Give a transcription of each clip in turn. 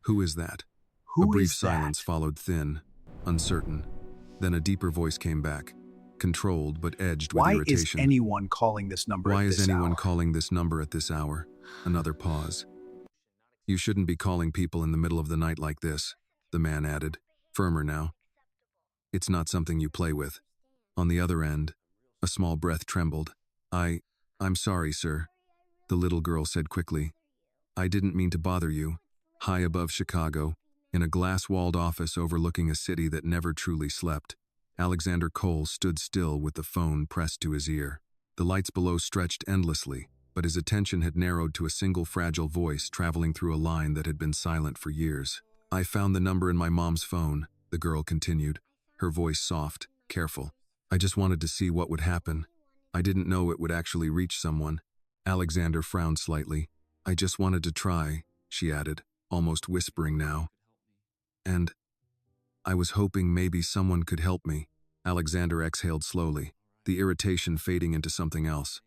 Who is that? A Who brief is silence that? followed, thin, uncertain. Then a deeper voice came back, controlled but edged with Why is irritation. anyone calling this number Why at is this anyone hour? calling this number at this hour? Another pause. You shouldn't be calling people in the middle of the night like this, the man added, firmer now. It's not something you play with. On the other end, a small breath trembled. I'm sorry, sir, the little girl said quickly. I didn't mean to bother you. High above Chicago, in a glass-walled office overlooking a city that never truly slept, Alexander Cole stood still with the phone pressed to his ear. The lights below stretched endlessly, but his attention had narrowed to a single fragile voice traveling through a line that had been silent for years. I found the number in my mom's phone, the girl continued, her voice soft, careful. I just wanted to see what would happen. I didn't know it would actually reach someone. Alexander frowned slightly. I just wanted to try, she added, almost whispering now. And I was hoping maybe someone could help me. Alexander exhaled slowly, the irritation fading into something else.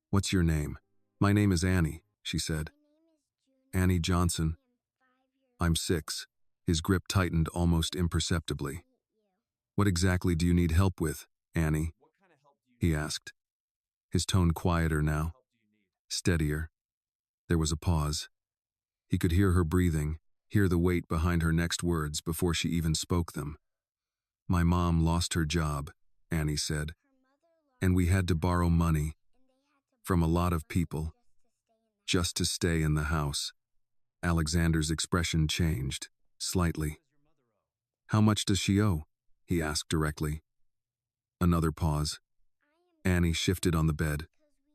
What's your name? My name is Annie, she said. Annie Johnson. I'm 6. His grip tightened almost imperceptibly. What exactly do you need help with, Annie? He asked. His tone quieter now, steadier. There was a pause. He could hear her breathing, hear the weight behind her next words before she even spoke them. My mom lost her job, Annie said, and we had to borrow money from a lot of people just to stay in the house. Alexander's expression changed, slightly. How much does she owe? He asked directly. Another pause. Annie shifted on the bed,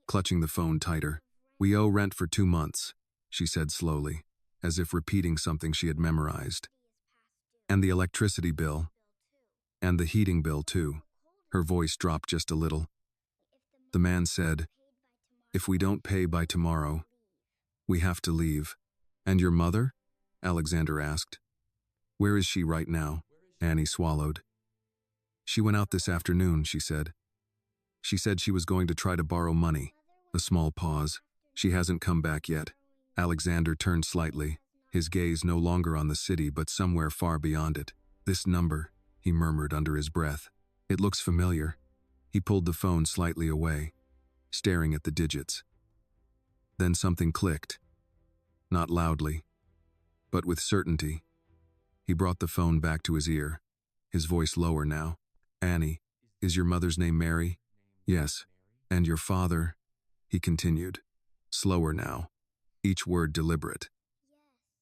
clutching the phone tighter. We owe rent for 2 months, she said slowly, as if repeating something she had memorized. And the electricity bill. And the heating bill, too. Her voice dropped just a little. The man said, if we don't pay by tomorrow, we have to leave. And your mother? Alexander asked. Where is she right now? Annie swallowed. She went out this afternoon, she said. She said she was going to try to borrow money. A small pause. She hasn't come back yet. Alexander turned slightly, his gaze no longer on the city but somewhere far beyond it. This number, he murmured under his breath. It looks familiar. He pulled the phone slightly away, staring at the digits. Then something clicked. Not loudly, but with certainty. He brought the phone back to his ear, his voice lower now. Annie, is your mother's name Mary? Yes. And your father? He continued, slower now, each word deliberate.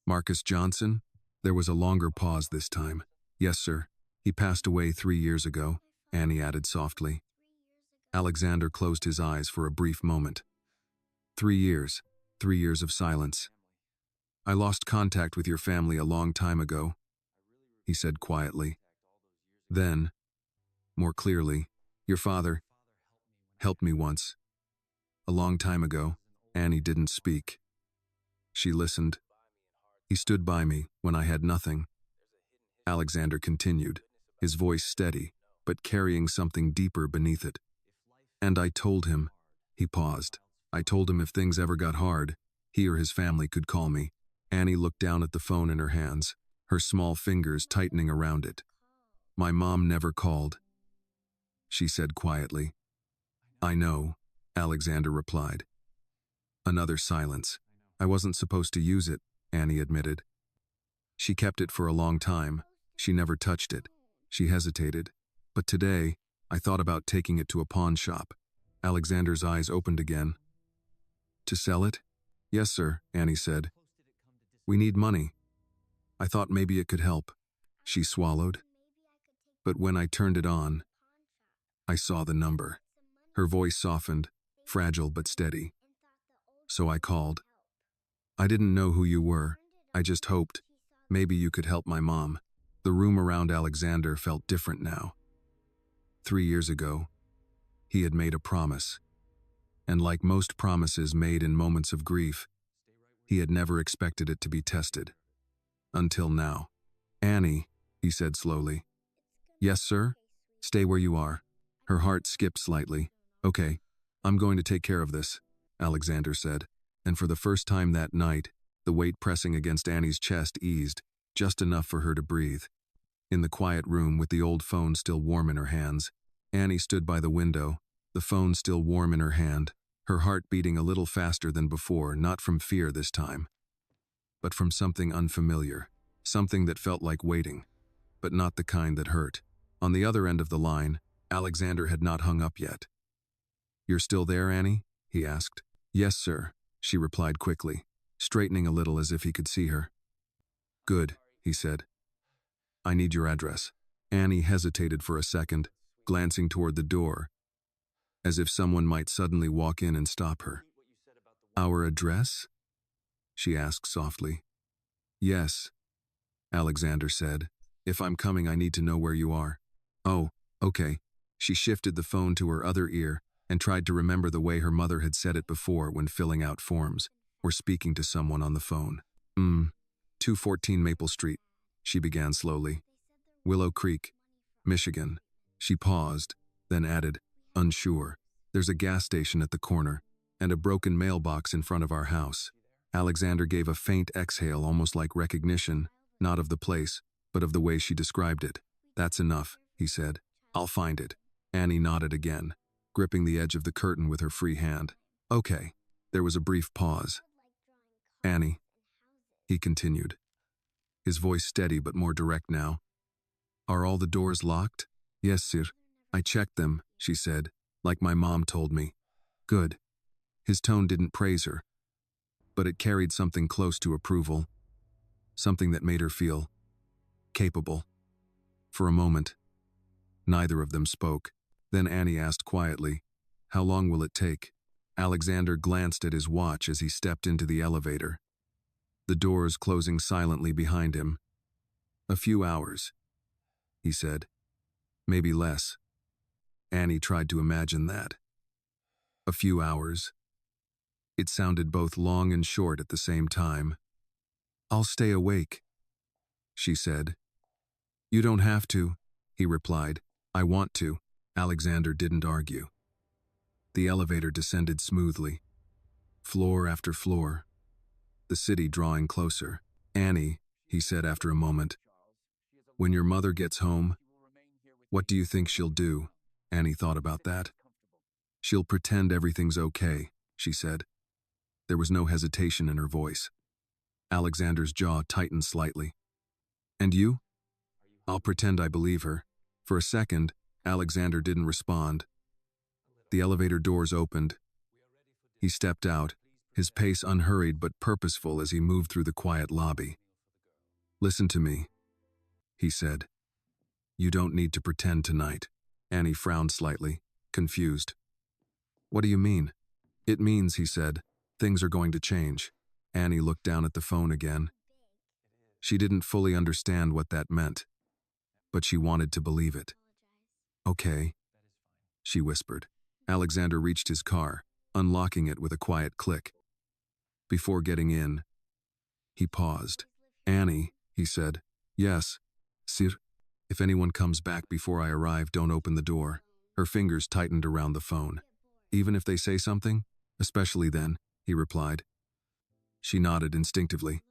Marcus Johnson? There was a longer pause this time. Yes, sir. He passed away 3 years ago, Annie added softly. Alexander closed his eyes for a brief moment. 3 years. 3 years of silence. I lost contact with your family a long time ago, he said quietly. Then, more clearly, your father helped me once. A long time ago. Annie didn't speak. She listened. He stood by me when I had nothing. Alexander continued, his voice steady, but carrying something deeper beneath it. And I told him, he paused. I told him if things ever got hard, he or his family could call me. Annie looked down at the phone in her hands, her small fingers tightening around it. My mom never called, she said quietly. I know, Alexander replied. Another silence. I wasn't supposed to use it, Annie admitted. She kept it for a long time. She never touched it. She hesitated. But today, I thought about taking it to a pawn shop. Alexander's eyes opened again. To sell it? Yes, sir, Annie said. We need money. I thought maybe it could help. She swallowed. But when I turned it on, I saw the number. Her voice softened, fragile but steady. So I called. I didn't know who you were. I just hoped maybe you could help my mom. The room around Alexander felt different now. 3 years ago, he had made a promise. And like most promises made in moments of grief, he had never expected it to be tested. Until now. Annie, he said slowly. Yes, sir? Stay where you are. Her heart skipped slightly. Okay, I'm going to take care of this, Alexander said. And for the first time that night, The weight pressing against Annie's chest eased, just enough for her to breathe. In the quiet room, with the old phone still warm in her hands, Annie stood by the window, the phone still warm in her hand, her heart beating a little faster than before, not from fear this time, but from something unfamiliar, something that felt like waiting, but not the kind that hurt. On the other end of the line, Alexander had not hung up yet. "You're still there, Annie?" he asked. "Yes, sir," she replied quickly, straightening a little as if he could see her. "Good," he said. "I need your address." Annie hesitated for a second, glancing toward the door, as if someone might suddenly walk in and stop her. "Our address?" she asked softly. "Yes," Alexander said. "If I'm coming, I need to know where you are." "Oh, okay." She shifted the phone to her other ear and tried to remember the way her mother had said it before when filling out forms or speaking to someone on the phone. 214 Maple Street, she began slowly. "Willow Creek, Michigan." She paused, then added, unsure. "There's a gas station at the corner and a broken mailbox in front of our house." Alexander gave a faint exhale, almost like recognition, not of the place, but of the way she described it. "That's enough," he said. "I'll find it." Annie nodded again, gripping the edge of the curtain with her free hand. "Okay." There was a brief pause. "Annie," he continued, his voice steady but more direct now. "Are all the doors locked?" "Yes, sir. I checked them," she said, "like my mom told me." "Good." His tone didn't praise her, but it carried something close to approval, something that made her feel capable. For a moment, neither of them spoke. Then Annie asked quietly, "How long will it take?" Alexander glanced at his watch as he stepped into the elevator, the doors closing silently behind him. "A few hours," he said. "Maybe less." Annie tried to imagine that. A few hours. It sounded both long and short at the same time. "I'll stay awake," she said. "You don't have to," he replied. "I want to." Alexander didn't argue. The elevator descended smoothly, floor after floor, the city drawing closer. "Annie," he said after a moment, "when your mother gets home, what do you think she'll do?" Annie thought about that. "She'll pretend everything's okay," she said. There was no hesitation in her voice. Alexander's jaw tightened slightly. "And you?" "I'll pretend I believe her." For a second, Alexander didn't respond. The elevator doors opened. He stepped out, his pace unhurried but purposeful as he moved through the quiet lobby. "Listen to me," he said. "You don't need to pretend tonight." Annie frowned slightly, confused. "What do you mean?" "It means," he said, "things are going to change." Annie looked down at the phone again. She didn't fully understand what that meant, but she wanted to believe it. "Okay," she whispered. Alexander reached his car, unlocking it with a quiet click. Before getting in, he paused. "Annie," he said. "Yes, sir. If anyone comes back before I arrive, don't open the door." Her fingers tightened around the phone. "Even if they say something?" "Especially then," he replied. She nodded instinctively.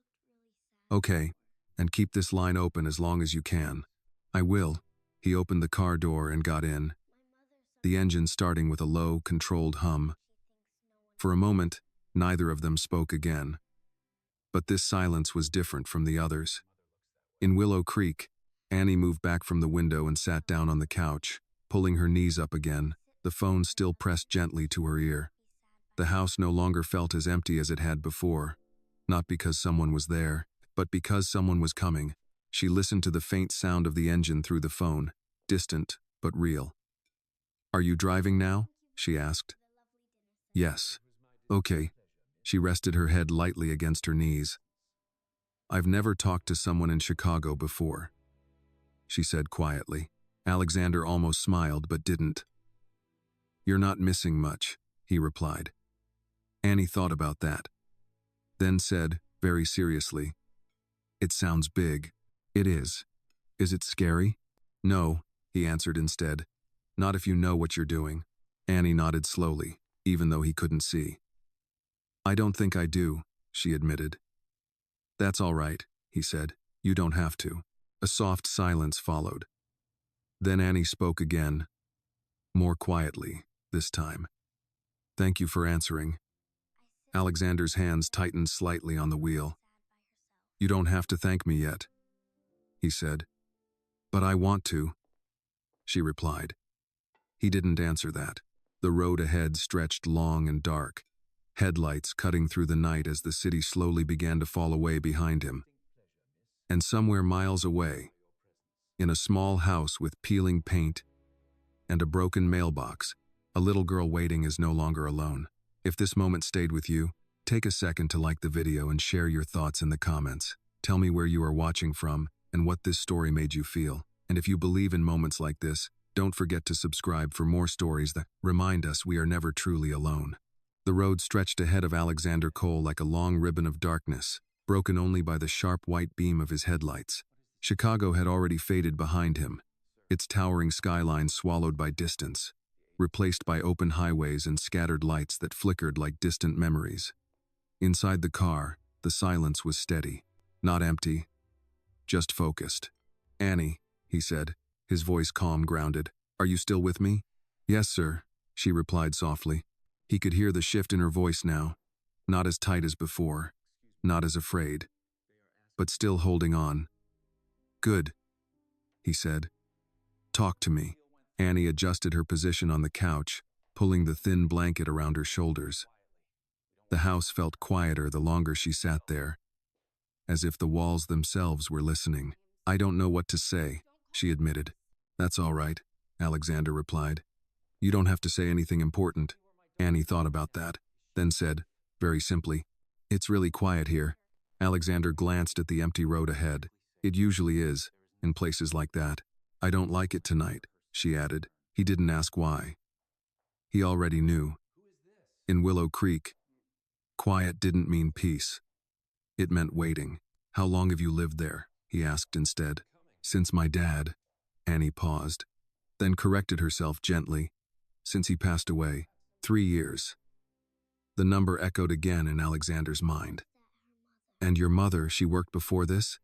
"Okay, and keep this line open as long as you can." "I will." He opened the car door and got in, the engine starting with a low, controlled hum. For a moment, neither of them spoke again. But this silence was different from the others. In Willow Creek, Annie moved back from the window and sat down on the couch, pulling her knees up again, the phone still pressed gently to her ear. The house no longer felt as empty as it had before, not because someone was there, but because someone was coming. She listened to the faint sound of the engine through the phone, distant but real. "Are you driving now?" she asked. "Yes." "Okay." She rested her head lightly against her knees. "I've never talked to someone in Chicago before," she said quietly. Alexander almost smiled but didn't. "You're not missing much," he replied. Annie thought about that, then said, very seriously, "It sounds big." "It is." "Is it scary?" "No," he answered instead. "Not if you know what you're doing." Annie nodded slowly, even though he couldn't see. "I don't think I do," she admitted. That's all right, he said. You don't have to. A soft silence followed. Then Annie spoke again, more quietly, this time. Thank you for answering. Alexander's hands tightened slightly on the wheel. You don't have to thank me yet, he said. But I want to, she replied. He didn't answer that. The road ahead stretched long and dark, headlights cutting through the night as the city slowly began to fall away behind him. And somewhere miles away, in a small house with peeling paint and a broken mailbox, a little girl waiting is no longer alone. If this moment stayed with you, take a second to like the video and share your thoughts in the comments. Tell me where you are watching from and what this story made you feel. And if you believe in moments like this, don't forget to subscribe for more stories that remind us we are never truly alone. The road stretched ahead of Alexander Cole like a long ribbon of darkness, broken only by the sharp white beam of his headlights. Chicago had already faded behind him, its towering skyline swallowed by distance, replaced by open highways and scattered lights that flickered like distant memories. Inside the car, the silence was steady, not empty, just focused. Annie, he said, his voice calm, grounded. Are you still with me? Yes, sir, she replied softly. He could hear the shift in her voice now, not as tight as before, not as afraid, but still holding on. Good, he said. Talk to me. Annie adjusted her position on the couch, pulling the thin blanket around her shoulders. The house felt quieter the longer she sat there, as if the walls themselves were listening. I don't know what to say, she admitted. That's all right, Alexander replied. You don't have to say anything important. Annie thought about that, then said, very simply, it's really quiet here. Alexander glanced at the empty road ahead. It usually is, in places like that. I don't like it tonight, she added. He didn't ask why. He already knew. In Willow Creek, quiet didn't mean peace. It meant waiting. How long have you lived there? He asked instead. Since my dad. Annie paused, then corrected herself gently. Since he passed away. 3 years. The number echoed again in Alexander's mind. And your mother, she worked before this?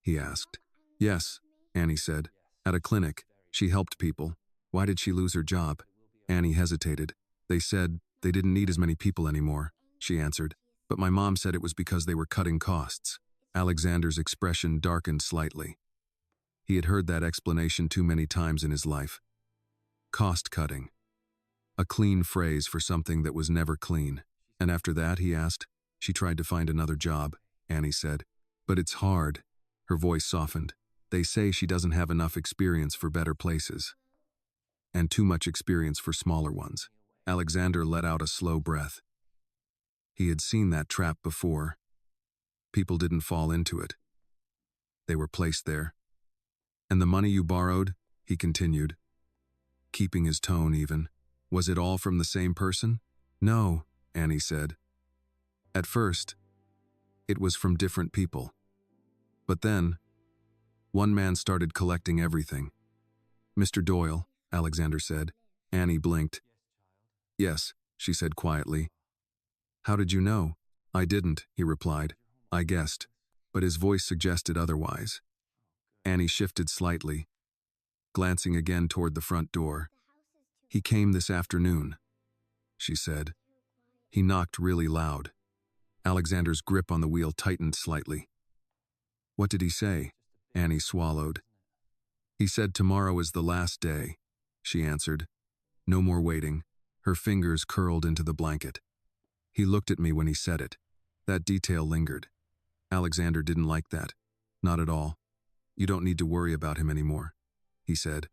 He asked. Yes, Annie said. At a clinic, she helped people. Why did she lose her job? Annie hesitated. They said they didn't need as many people anymore, she answered. But my mom said it was because they were cutting costs. Alexander's expression darkened slightly. He had heard that explanation too many times in his life. Cost cutting. A clean phrase for something that was never clean. And after that, he asked, she tried to find another job, Annie said. But it's hard. Her voice softened. They say she doesn't have enough experience for better places. And too much experience for smaller ones. Alexander let out a slow breath. He had seen that trap before. People didn't fall into it. They were placed there. And the money you borrowed, he continued, keeping his tone even, was it all from the same person? No, Annie said. At first, it was from different people. But then, one man started collecting everything. Mr. Doyle, Alexander said. Annie blinked. Yes, she said quietly. How did you know? I didn't, he replied. I guessed, but his voice suggested otherwise. Annie shifted slightly, glancing again toward the front door. He came this afternoon, she said. He knocked really loud. Alexander's grip on the wheel tightened slightly. What did he say? Annie swallowed. He said tomorrow is the last day, she answered. No more waiting. Her fingers curled into the blanket. He looked at me when he said it. That detail lingered. Alexander didn't like that. Not at all. You don't need to worry about him anymore, he said.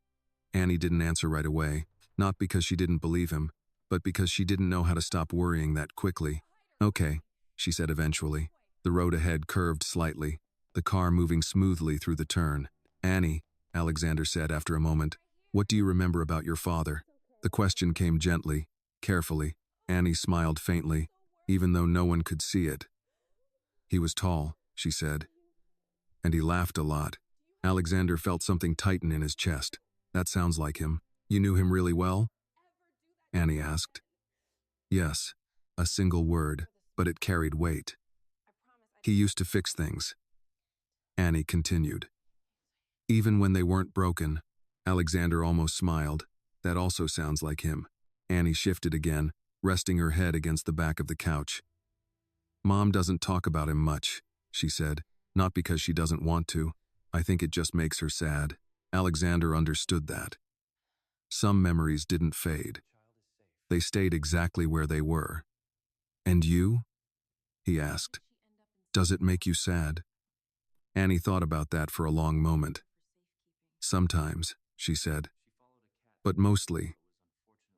Annie didn't answer right away, not because she didn't believe him, but because she didn't know how to stop worrying that quickly. Okay, she said eventually. The road ahead curved slightly, the car moving smoothly through the turn. Annie, Alexander said after a moment, what do you remember about your father? The question came gently, carefully. Annie smiled faintly, even though no one could see it. He was tall, she said, and he laughed a lot. Alexander felt something tighten in his chest. That sounds like him. You knew him really well? Annie asked. Yes, a single word, but it carried weight. He used to fix things. Annie continued. Even when they weren't broken, Alexander almost smiled. That also sounds like him. Annie shifted again, resting her head against the back of the couch. Mom doesn't talk about him much, she said, not because she doesn't want to. I think it just makes her sad. Alexander understood that. Some memories didn't fade. They stayed exactly where they were. And you? He asked. Does it make you sad? Annie thought about that for a long moment. Sometimes, she said. But mostly,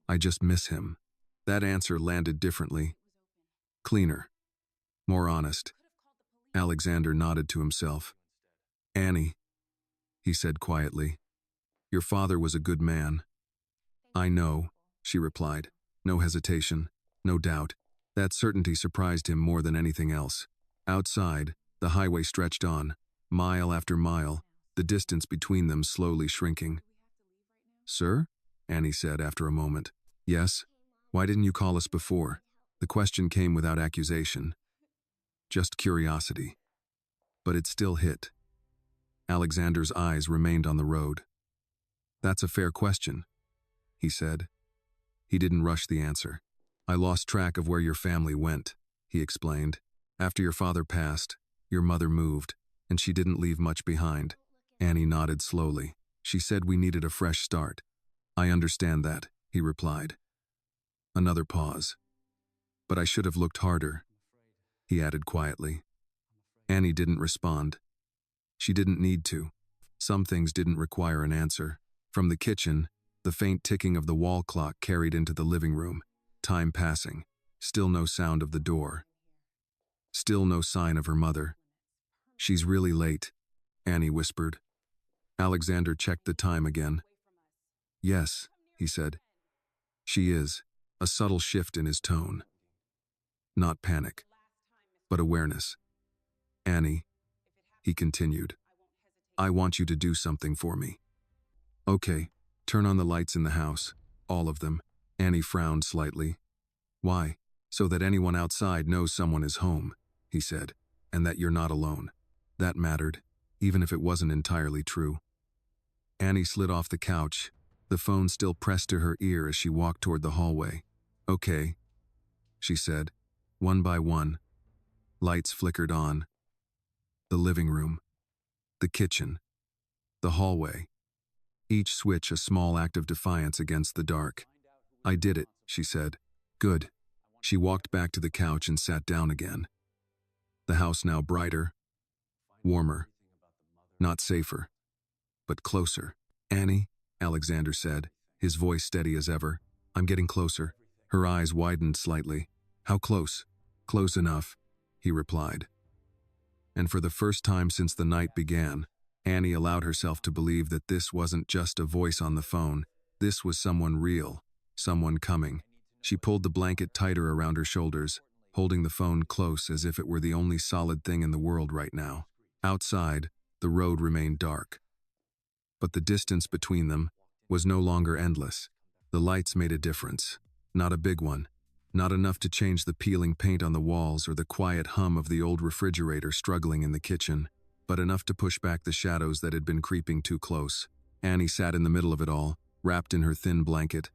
I just miss him. That answer landed differently. Cleaner. More honest. Alexander nodded to himself. Annie, he said quietly, your father was a good man. I know, she replied. No hesitation, no doubt. That certainty surprised him more than anything else. Outside, the highway stretched on, mile after mile, the distance between them slowly shrinking. Sir? Annie said after a moment. Yes? Why didn't you call us before? The question came without accusation. Just curiosity. But it still hit. Alexander's eyes remained on the road. That's a fair question, he said. He didn't rush the answer. I lost track of where your family went, he explained. After your father passed, your mother moved, and she didn't leave much behind. Annie nodded slowly. She said we needed a fresh start. I understand that, he replied. Another pause. But I should have looked harder, he added quietly. Annie didn't respond. She didn't need to. Some things didn't require an answer. From the kitchen, the faint ticking of the wall clock carried into the living room. Time passing. Still no sound of the door. Still no sign of her mother. She's really late, Annie whispered. Alexander checked the time again. Yes, he said. She is. A subtle shift in his tone. Not panic, but awareness. Annie, he continued, I want you to do something for me. Okay, turn on the lights in the house, all of them. Annie frowned slightly. Why? So that anyone outside knows someone is home, he said, and that you're not alone. That mattered, even if it wasn't entirely true. Annie slid off the couch, the phone still pressed to her ear as she walked toward the hallway. Okay, she said, one by one. Lights flickered on. The living room. The kitchen. The hallway. Each switch a small act of defiance against the dark. I did it, she said. Good. She walked back to the couch and sat down again. The house now brighter, warmer, not safer, but closer. Annie, Alexander said, his voice steady as ever. I'm getting closer. Her eyes widened slightly. How close? Close enough, he replied. And for the first time since the night began, Annie allowed herself to believe that this wasn't just a voice on the phone. This was someone real, someone coming. She pulled the blanket tighter around her shoulders, holding the phone close as if it were the only solid thing in the world right now. Outside, the road remained dark. But the distance between them was no longer endless. The lights made a difference. Not a big one. Not enough to change the peeling paint on the walls or the quiet hum of the old refrigerator struggling in the kitchen, but enough to push back the shadows that had been creeping too close. Annie sat in the middle of it all, wrapped in her thin blanket.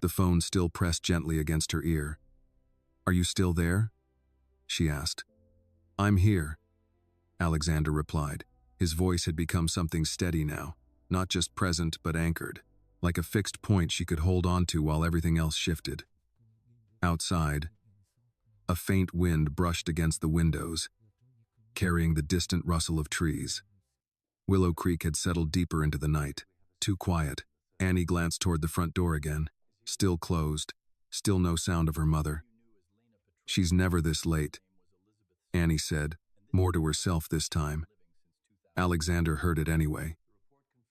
The phone still pressed gently against her ear. Are you still there? She asked. I'm here, Alexander replied. His voice had become something steady now, not just present but anchored, like a fixed point she could hold on to while everything else shifted. Outside, a faint wind brushed against the windows, carrying the distant rustle of trees. Willow Creek had settled deeper into the night, too quiet. Annie glanced toward the front door again, still closed, still no sound of her mother. She's never this late, Annie said, more to herself this time. Alexander heard it anyway.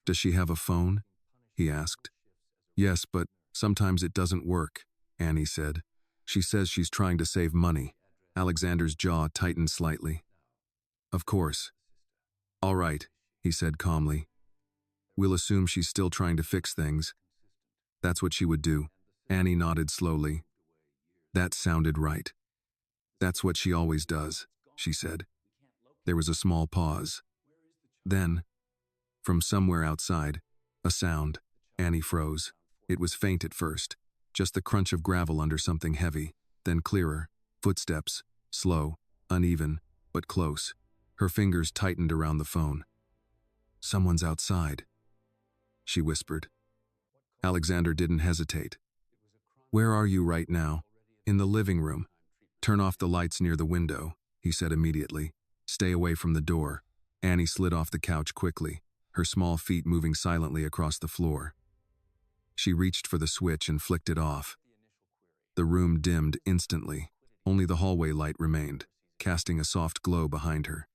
Does she have a phone? He asked. Yes, but sometimes it doesn't work, Annie said. She says she's trying to save money. Alexander's jaw tightened slightly. Of course. All right, he said calmly. We'll assume she's still trying to fix things. That's what she would do. Annie nodded slowly. That sounded right. That's what she always does. she said. There was a small pause. Then, from somewhere outside, a sound. Annie froze. It was faint at first, just the crunch of gravel under something heavy, then clearer, footsteps, slow, uneven, but close. Her fingers tightened around the phone. "Someone's outside," she whispered. Alexander didn't hesitate. "Where are you right now?" "In the living room." "Turn off the lights near the window," he said immediately. "Stay away from the door." Annie slid off the couch quickly, her small feet moving silently across the floor. She reached for the switch and flicked it off. The room dimmed instantly. Only the hallway light remained, casting a soft glow behind her.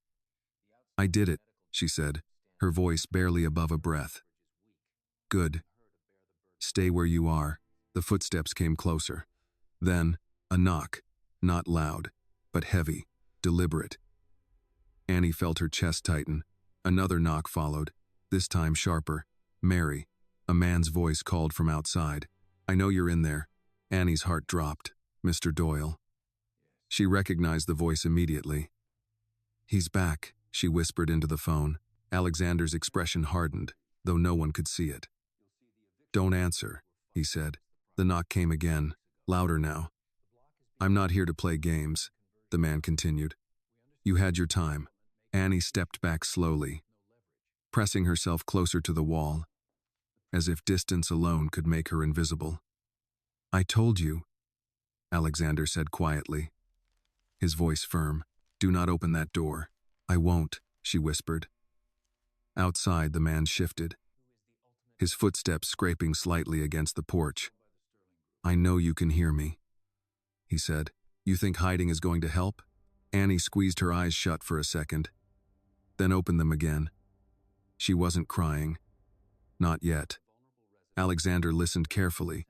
"I did it," she said, her voice barely above a breath. "Good. Stay where you are." The footsteps came closer. Then, a knock, not loud, but heavy, deliberate. Annie felt her chest tighten. Another knock followed, this time sharper. "Mary." A man's voice called from outside. "I know you're in there." Annie's heart dropped. "Mr. Doyle." She recognized the voice immediately. "He's back," she whispered into the phone. Alexander's expression hardened, though no one could see it. "Don't answer," he said. The knock came again, louder now. "I'm not here to play games," the man continued. "You had your time." Annie stepped back slowly, pressing herself closer to the wall, as if distance alone could make her invisible. "I told you," Alexander said quietly, his voice firm. "Do not open that door." "I won't," she whispered. Outside, the man shifted, his footsteps scraping slightly against the porch. "I know you can hear me," he said. "You think hiding is going to help?" Annie squeezed her eyes shut for a second, then opened them again. She wasn't crying. Not yet. Alexander listened carefully,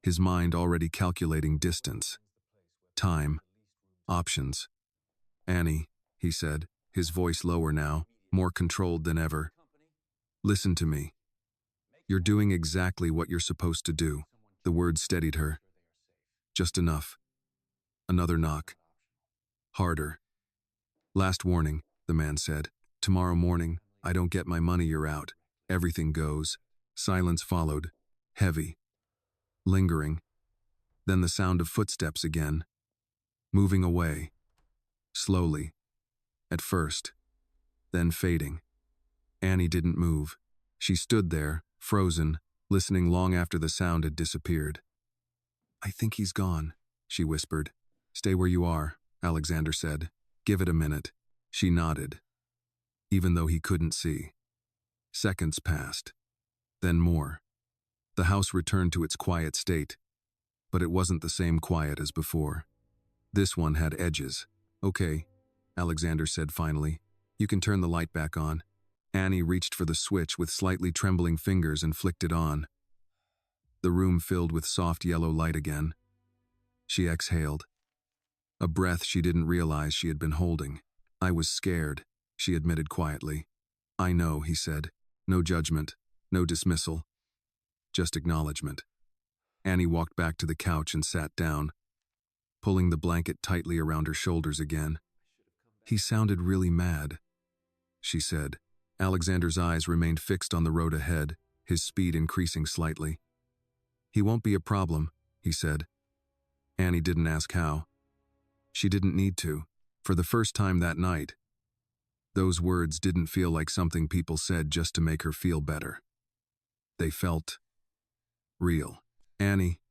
his mind already calculating distance, time, options. "Annie," he said, his voice lower now, more controlled than ever. "Listen to me. You're doing exactly what you're supposed to do." The words steadied her. Just enough. Another knock. Harder. "Last warning," the man said. "Tomorrow morning, I don't get my money, you're out. Everything goes." Silence followed, heavy, lingering. Then the sound of footsteps again, moving away, slowly, at first, then fading. Annie didn't move. She stood there, frozen, listening long after the sound had disappeared. "I think he's gone," she whispered. "Stay where you are," Alexander said. "Give it a minute." She nodded, even though he couldn't see. Seconds passed, then more. The house returned to its quiet state, but it wasn't the same quiet as before. This one had edges. "Okay," Alexander said finally. "You can turn the light back on." Annie reached for the switch with slightly trembling fingers and flicked it on. The room filled with soft yellow light again. She exhaled, a breath she didn't realize she had been holding. "I was scared," she admitted quietly. "I know," he said. No judgment, no dismissal, just acknowledgement. Annie walked back to the couch and sat down, pulling the blanket tightly around her shoulders again. "He sounded really mad," she said. Alexander's eyes remained fixed on the road ahead, his speed increasing slightly. "He won't be a problem," he said. Annie didn't ask how. She didn't need to. For the first time that night, those words didn't feel like something people said just to make her feel better. They felt real. "Annie,"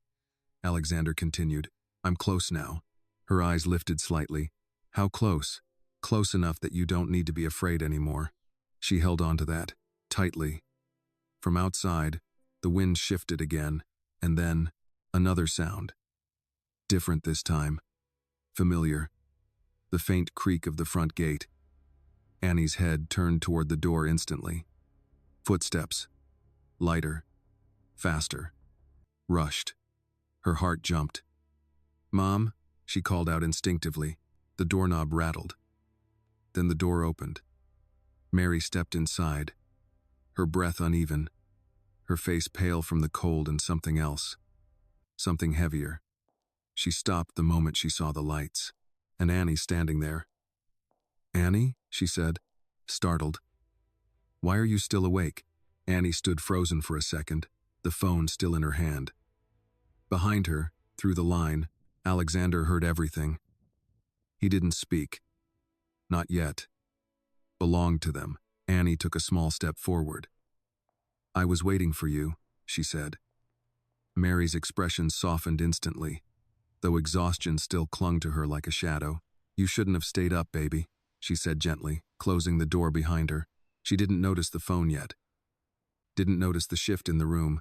Alexander continued, "I'm close now." Her eyes lifted slightly. "How close?" "Close enough that you don't need to be afraid anymore." She held on to that, tightly. From outside, the wind shifted again, and then, another sound. Different this time. Familiar. The faint creak of the front gate. Annie's head turned toward the door instantly. Footsteps. Lighter. Faster. Rushed. Her heart jumped. "Mom," she called out instinctively. The doorknob rattled. Then the door opened. Mary stepped inside, her breath uneven, her face pale from the cold and something else. Something heavier. She stopped the moment she saw the lights, and Annie standing there, Annie? She said, startled. Why are you still awake? Annie stood frozen for a second, the phone still in her hand. Behind her, through the line, Alexander heard everything. He didn't speak. Not yet. Belonged to them. Annie took a small step forward. I was waiting for you, she said. Mary's expression softened instantly, though exhaustion still clung to her like a shadow. You shouldn't have stayed up, baby, she said gently, closing the door behind her. She didn't notice the phone yet. Didn't notice the shift in the room.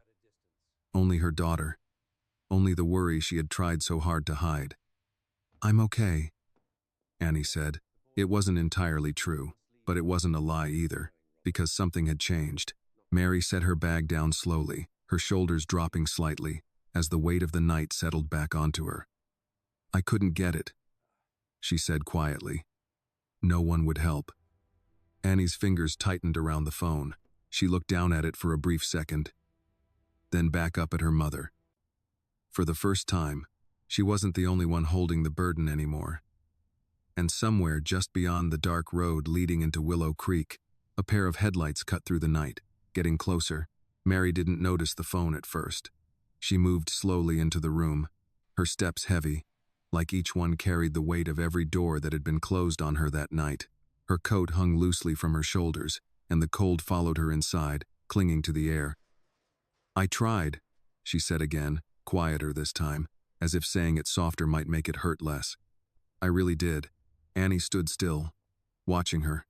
Only her daughter. Only the worry she had tried so hard to hide. I'm okay, Annie said. It wasn't entirely true, but it wasn't a lie either, because something had changed. Mary set her bag down slowly, her shoulders dropping slightly, as the weight of the night settled back onto her. I couldn't get it, she said quietly. No one would help. Annie's fingers tightened around the phone. She looked down at it for a brief second, then back up at her mother. For the first time, she wasn't the only one holding the burden anymore. And somewhere just beyond the dark road leading into Willow Creek, a pair of headlights cut through the night, getting closer. Mary didn't notice the phone at first. She moved slowly into the room, her steps heavy, like each one carried the weight of every door that had been closed on her that night. Her coat hung loosely from her shoulders, and the cold followed her inside, clinging to the air. I tried, she said again, quieter this time, as if saying it softer might make it hurt less. I really did. Annie stood still, watching her.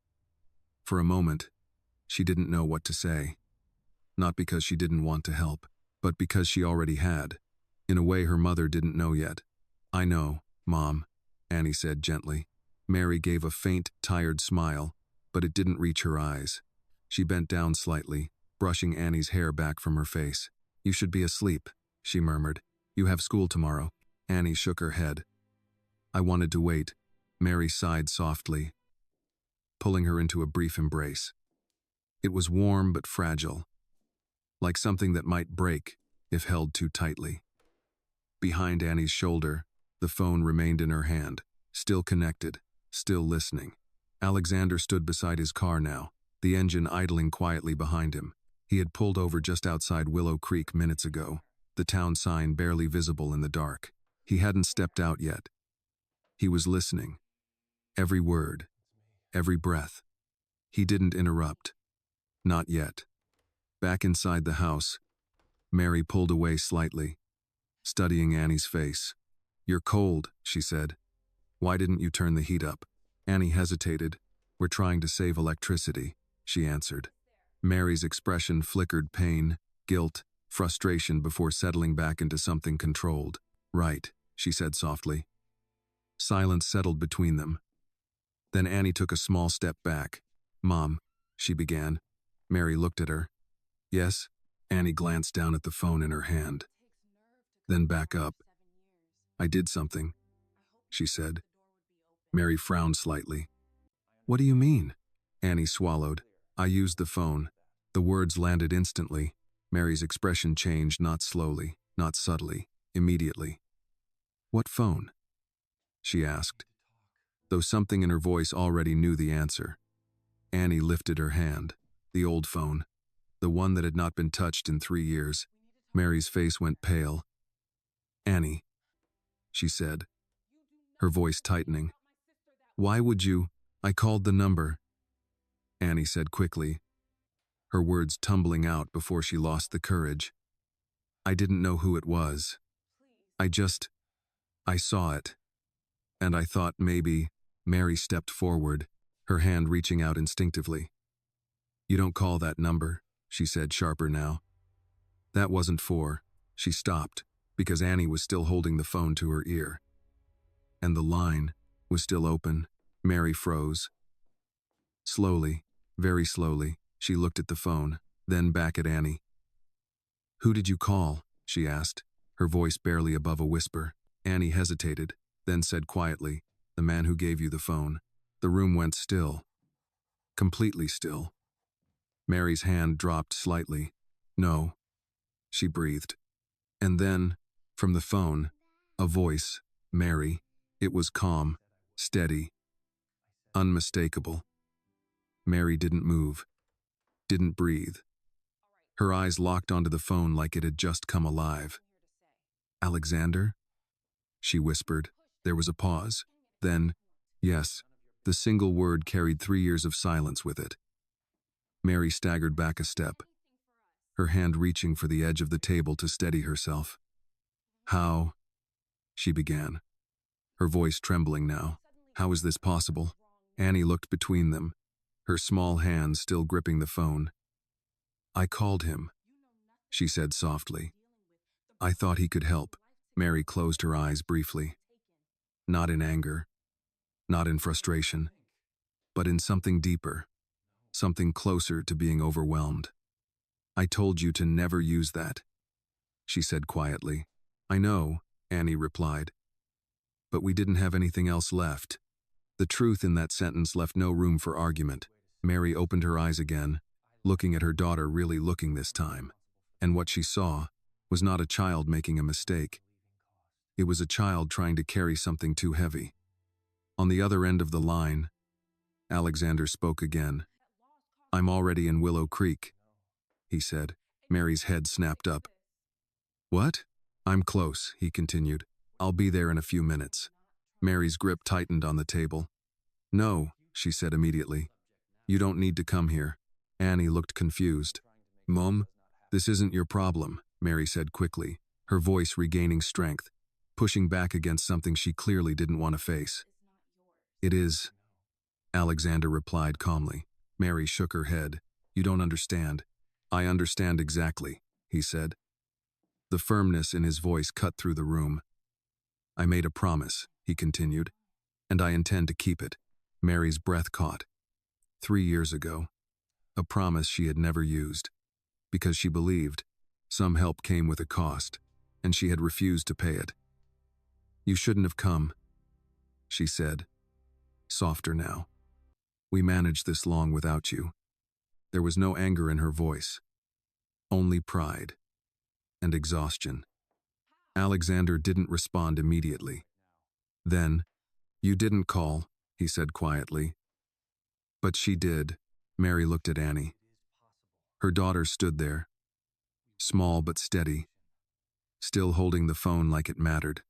For a moment, she didn't know what to say. Not because she didn't want to help, but because she already had. In a way her mother didn't know yet. I know, Mom, Annie said gently. Mary gave a faint, tired smile, but it didn't reach her eyes. She bent down slightly, brushing Annie's hair back from her face. You should be asleep, she murmured. You have school tomorrow. Annie shook her head. I wanted to wait. Mary sighed softly, pulling her into a brief embrace. It was warm but fragile, like something that might break if held too tightly. Behind Annie's shoulder, the phone remained in her hand, still connected, still listening. Alexander stood beside his car now, the engine idling quietly behind him. He had pulled over just outside Willow Creek minutes ago, the town sign barely visible in the dark. He hadn't stepped out yet. He was listening. Every word, every breath. He didn't interrupt. Not yet. Back inside the house, Mary pulled away slightly, studying Annie's face. You're cold, she said. Why didn't you turn the heat up? Annie hesitated. We're trying to save electricity, she answered. Mary's expression flickered pain, guilt, frustration before settling back into something controlled. Right, she said softly. Silence settled between them. Then Annie took a small step back. Mom, she began. Mary looked at her. Yes? Annie glanced down at the phone in her hand, then back up. I did something, she said. Mary frowned slightly. What do you mean? Annie swallowed. I used the phone. The words landed instantly. Mary's expression changed, not slowly, not subtly, immediately. What phone? She asked, though something in her voice already knew the answer. Annie lifted her hand. The old phone. The one that had not been touched in 3 years. Mary's face went pale. Annie, she said, her voice tightening. Why would you? I called the number, Annie said quickly, her words tumbling out before she lost the courage. I didn't know who it was. I saw it. And I thought maybe. Mary stepped forward, her hand reaching out instinctively. You don't call that number, she said, sharper now. That wasn't for. She stopped, because Annie was still holding the phone to her ear. And the line was still open. Mary froze. Slowly, very slowly, she looked at the phone, then back at Annie. Who did you call? She asked, her voice barely above a whisper. Annie hesitated, then said quietly, the man who gave you the phone. The room went still. Completely still. Mary's hand dropped slightly. No, she breathed. And then, from the phone, a voice, Mary. It was calm, steady. Unmistakable. Mary didn't move, didn't breathe. Her eyes locked onto the phone like it had just come alive. "Alexander?" she whispered. There was a pause. Then, "Yes." The single word carried 3 years of silence with it. Mary staggered back a step, her hand reaching for the edge of the table to steady herself. "How?" she began, her voice trembling now. "How is this possible?" Annie looked between them, her small hand still gripping the phone. "I called him," she said softly. "I thought he could help." Mary closed her eyes briefly. Not in anger, not in frustration, but in something deeper, something closer to being overwhelmed. "I told you to never use that," she said quietly. "I know," Annie replied. "But we didn't have anything else left." The truth in that sentence left no room for argument. Mary opened her eyes again, looking at her daughter, really looking this time. And what she saw was not a child making a mistake. It was a child trying to carry something too heavy. On the other end of the line, Alexander spoke again. "I'm already in Willow Creek," he said. Mary's head snapped up. "What?" "I'm close," he continued. "I'll be there in a few minutes." Mary's grip tightened on the table. "No," she said immediately. "You don't need to come here." Annie looked confused. "Mom, this isn't your problem," Mary said quickly, her voice regaining strength, pushing back against something she clearly didn't want to face. "It is," Alexander replied calmly. Mary shook her head. "You don't understand." "I understand exactly," he said. The firmness in his voice cut through the room. "I made a promise," he continued, "and I intend to keep it." Mary's breath caught. 3 years ago, a promise she had never used, because she believed some help came with a cost, and she had refused to pay it. "You shouldn't have come," she said, softer now. "We managed this long without you." There was no anger in her voice, only pride and exhaustion. Alexander didn't respond immediately. Then, "You didn't call," he said quietly. "But she did." Mary looked at Annie. Her daughter stood there, small but steady, still holding the phone like it mattered,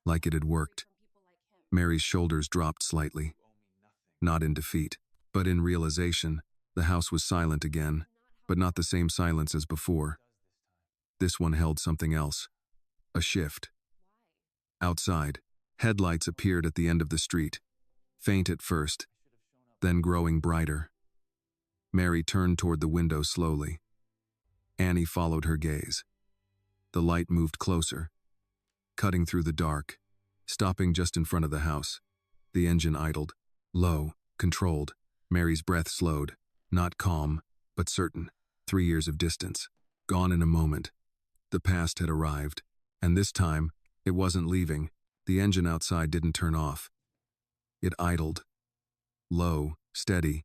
like it had worked. Mary's shoulders dropped slightly, not in defeat, but in realization. The house was silent again, but not the same silence as before. This one held something else, a shift. Outside, headlights appeared at the end of the street, faint at first, then growing brighter. Mary turned toward the window slowly. Annie followed her gaze. The light moved closer, cutting through the dark, stopping just in front of the house. The engine idled, low, controlled. Mary's breath slowed, not calm, but certain. 3 years of distance, gone in a moment. The past had arrived, and this time, it wasn't leaving. The engine outside didn't turn off. It idled, low, steady,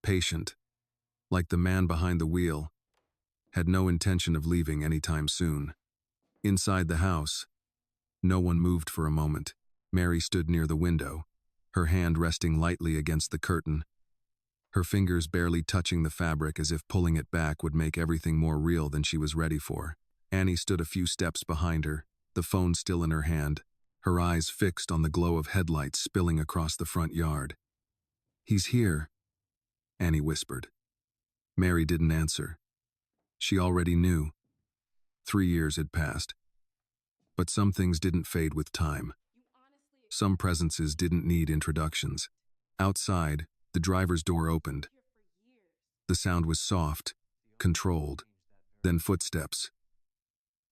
patient, like the man behind the wheel had no intention of leaving anytime soon. Inside the house, no one moved for a moment. Mary stood near the window, her hand resting lightly against the curtain, her fingers barely touching the fabric as if pulling it back would make everything more real than she was ready for. Annie stood a few steps behind her, the phone still in her hand, her eyes fixed on the glow of headlights spilling across the front yard. "He's here," Annie whispered. Mary didn't answer. She already knew. 3 years had passed. But some things didn't fade with time. Some presences didn't need introductions. Outside, the driver's door opened. The sound was soft, controlled, then footsteps.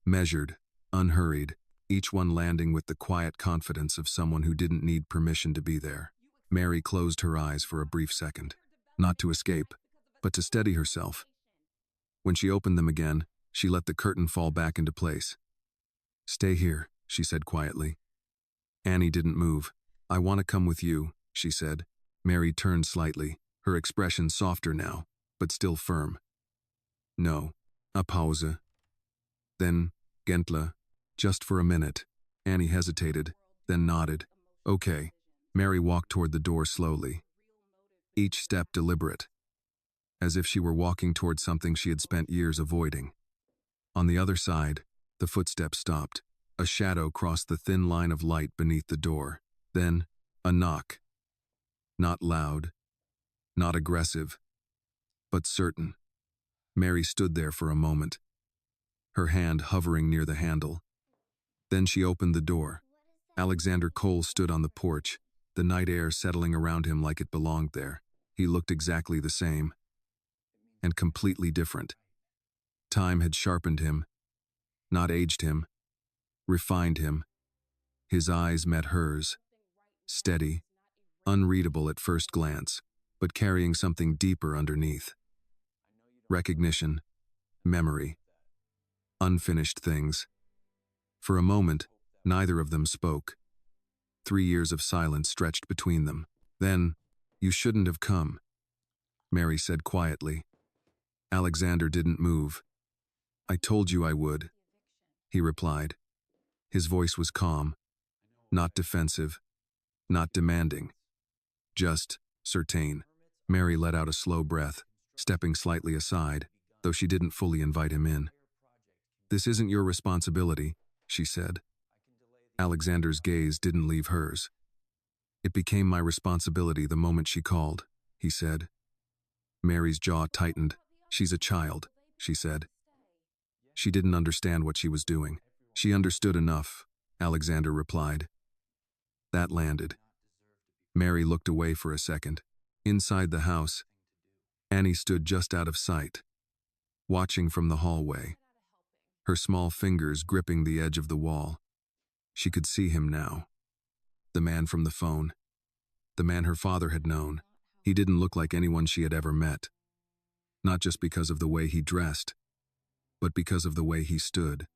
Measured, unhurried, each one landing with the quiet confidence of someone who didn't need permission to be there. Mary closed her eyes for a brief second, not to escape, but to steady herself. When she opened them again, she let the curtain fall back into place. "Stay here," she said quietly. Annie didn't move. "I want to come with you," she said. Mary turned slightly, her expression softer now, but still firm. "No." A pause. Then, gentler, "Just for a minute." Annie hesitated, then nodded. "Okay." Mary walked toward the door slowly, each step deliberate, as if she were walking toward something she had spent years avoiding. On the other side, the footsteps stopped. A shadow crossed the thin line of light beneath the door. Then, a knock. Not loud, not aggressive, but certain. Mary stood there for a moment, her hand hovering near the handle. Then she opened the door. Alexander Cole stood on the porch, the night air settling around him like it belonged there. He looked exactly the same, and completely different. Time had sharpened him, not aged him, refined him. His eyes met hers, steady, unreadable at first glance, but carrying something deeper underneath. Recognition, memory, unfinished things. For a moment, neither of them spoke. 3 years of silence stretched between them. Then, "You shouldn't have come," Mary said quietly. Alexander didn't move. "I told you I would," he replied. His voice was calm, not defensive, not demanding, just certain. Mary let out a slow breath, stepping slightly aside, though she didn't fully invite him in. "This isn't your responsibility," she said. Alexander's gaze didn't leave hers. "It became my responsibility the moment she called," he said. Mary's jaw tightened. "She's a child," she said. She didn't understand what she was doing. "She understood enough," Alexander replied. That landed. Mary looked away for a second. Inside the house, Annie stood just out of sight, watching from the hallway, her small fingers gripping the edge of the wall. She could see him now. The man from the phone. The man her father had known. He didn't look like anyone she had ever met. Not just because of the way he dressed, but because of the way he stood.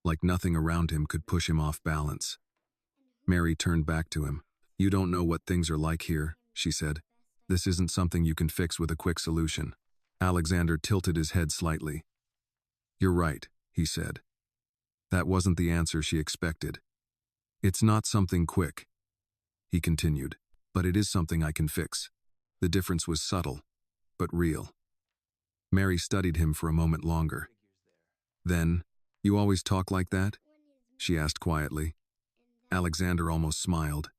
Like nothing around him could push him off balance. Mary turned back to him. "You don't know what things are like here," she said. "This isn't something you can fix with a quick solution." Alexander tilted his head slightly. "You're right," he said. That wasn't the answer she expected. "It's not something quick," he continued, "but it is something I can fix." The difference was subtle, but real. Mary studied him for a moment longer. Then, "You always talk like that?" she asked quietly. Alexander almost smiled.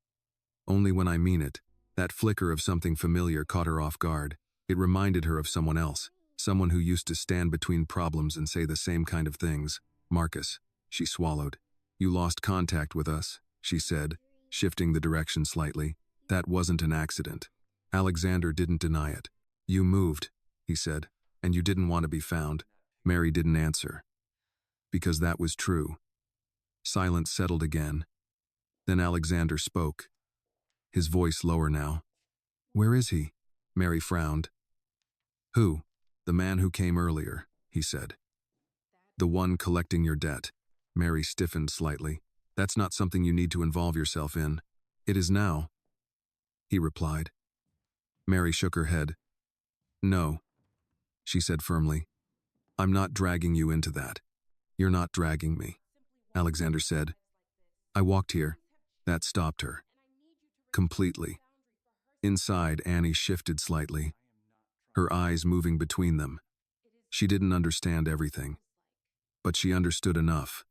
"Only when I mean it." That flicker of something familiar caught her off guard. It reminded her of someone else, someone who used to stand between problems and say the same kind of things. "Marcus," she swallowed. "You lost contact with us," she said, shifting the direction slightly. "That wasn't an accident." Alexander didn't deny it. "You moved," he said, "and you didn't want to be found." Mary didn't answer. Because that was true. Silence settled again. Then Alexander spoke, his voice lower now. "Where is he?" Mary frowned. "Who?" "The man who came earlier," he said. "The one collecting your debt." Mary stiffened slightly. "That's not something you need to involve yourself in." "It is now," he replied. Mary shook her head. "No," she said firmly. "I'm not dragging you into that." "You're not dragging me," Alexander said. "I walked here." That stopped her. Completely. Inside, Annie shifted slightly, her eyes moving between them. She didn't understand everything, but she understood enough.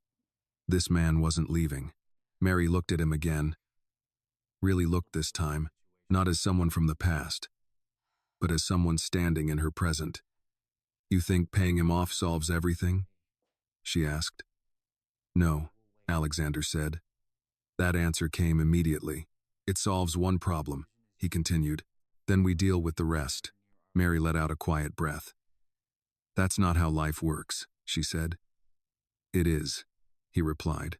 This man wasn't leaving. Mary looked at him again. Really looked this time, not as someone from the past, but as someone standing in her present. "You think paying him off solves everything?" she asked. "No," Alexander said. That answer came immediately. "It solves one problem," he continued. "Then we deal with the rest." Mary let out a quiet breath. "That's not how life works," she said. "It is," he replied.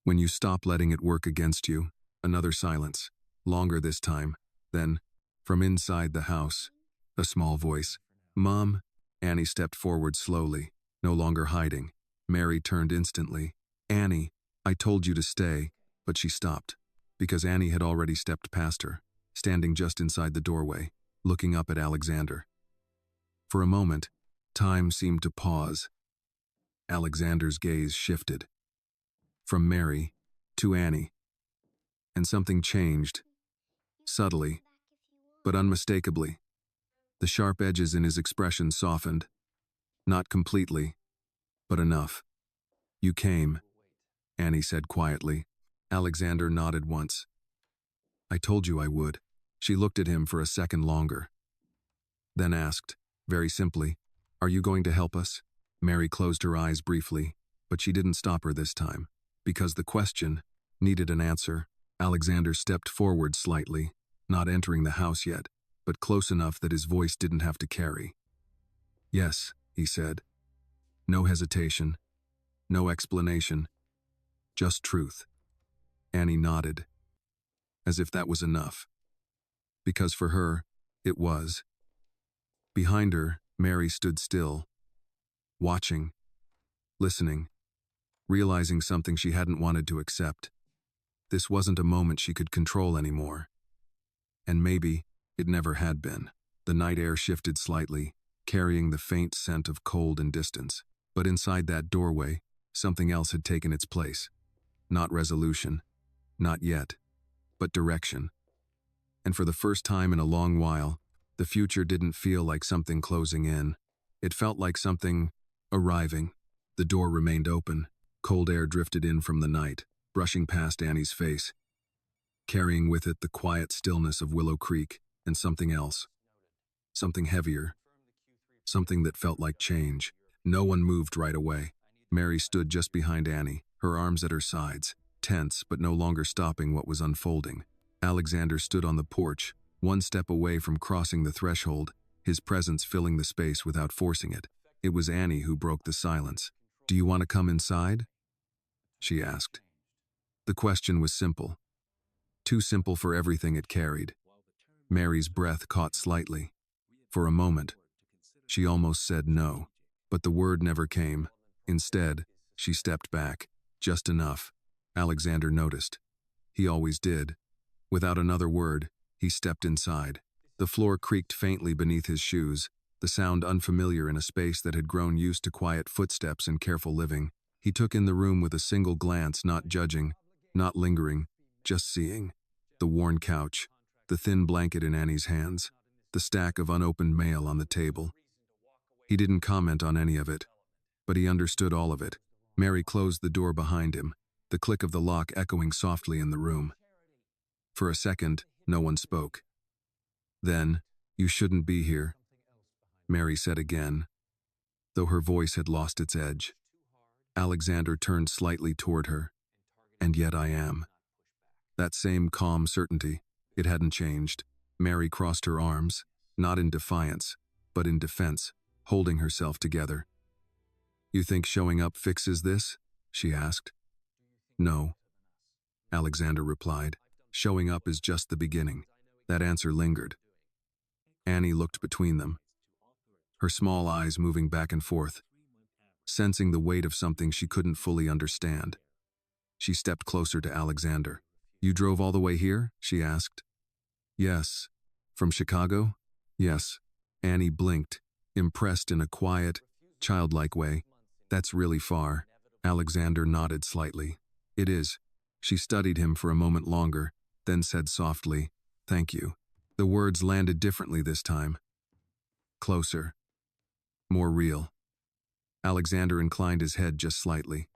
"When you stop letting it work against you." Another silence, longer this time. Then, from inside the house, a small voice. "Mom?" Annie stepped forward slowly, no longer hiding. Mary turned instantly. "Annie, I told you to stay." But she stopped, because Annie had already stepped past her, standing just inside the doorway, looking up at Alexander. For a moment, time seemed to pause. Alexander's gaze shifted from Mary to Annie, and something changed, subtly, but unmistakably. The sharp edges in his expression softened, not completely, but enough. "You came," Annie said quietly. Alexander nodded once. "I told you I would." She looked at him for a second longer, then asked, very simply, "Are you going to help us?" Mary closed her eyes briefly, but she didn't stop her this time, because the question needed an answer. Alexander stepped forward slightly, not entering the house yet, but close enough that his voice didn't have to carry. "Yes," he said. No hesitation, no explanation, just truth. Annie nodded, as if that was enough. Because for her, it was. Behind her, Mary stood still, watching, listening, realizing something she hadn't wanted to accept. This wasn't a moment she could control anymore. And maybe it never had been. The night air shifted slightly, carrying the faint scent of cold and distance. But inside that doorway, something else had taken its place. Not resolution, not yet, but direction. And for the first time in a long while, the future didn't feel like something closing in. It felt like something arriving. The door remained open. Cold air drifted in from the night, brushing past Annie's face, carrying with it the quiet stillness of Willow Creek and something else. Something heavier. Something that felt like change. No one moved right away. Mary stood just behind Annie, her arms at her sides, tense but no longer stopping what was unfolding. Alexander stood on the porch, one step away from crossing the threshold, his presence filling the space without forcing it. It was Annie who broke the silence. "Do you want to come inside?" she asked. The question was simple. Too simple for everything it carried. Mary's breath caught slightly. For a moment, she almost said no, but the word never came. Instead, she stepped back, just enough. Alexander noticed. He always did. Without another word, he stepped inside. The floor creaked faintly beneath his shoes, the sound unfamiliar in a space that had grown used to quiet footsteps and careful living. He took in the room with a single glance, not judging, not lingering, just seeing. The worn couch, the thin blanket in Annie's hands, the stack of unopened mail on the table. He didn't comment on any of it, but he understood all of it. Mary closed the door behind him, the click of the lock echoing softly in the room. For a second, no one spoke. Then, "You shouldn't be here," Mary said again, though her voice had lost its edge. Alexander turned slightly toward her. "And yet I am." That same calm certainty, it hadn't changed. Mary crossed her arms, not in defiance, but in defense, holding herself together. "You think showing up fixes this?" she asked. "No," Alexander replied. "Showing up is just the beginning." That answer lingered. Annie looked between them, her small eyes moving back and forth, sensing the weight of something she couldn't fully understand. She stepped closer to Alexander. "You drove all the way here?" she asked. "Yes." "From Chicago?" "Yes." Annie blinked, impressed in a quiet, childlike way. "That's really far." Alexander nodded slightly. "It is." She studied him for a moment longer, then said softly, "Thank you." The words landed differently this time. Closer. More real. Alexander inclined his head just slightly.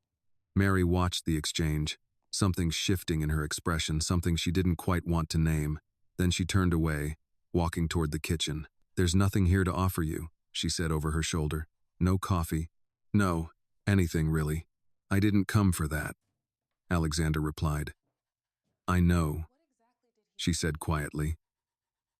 Mary watched the exchange, something shifting in her expression, something she didn't quite want to name. Then she turned away, walking toward the kitchen. "There's nothing here to offer you," she said over her shoulder. "No coffee. No, anything really. I didn't come for that," Alexander replied. "I know," she said quietly.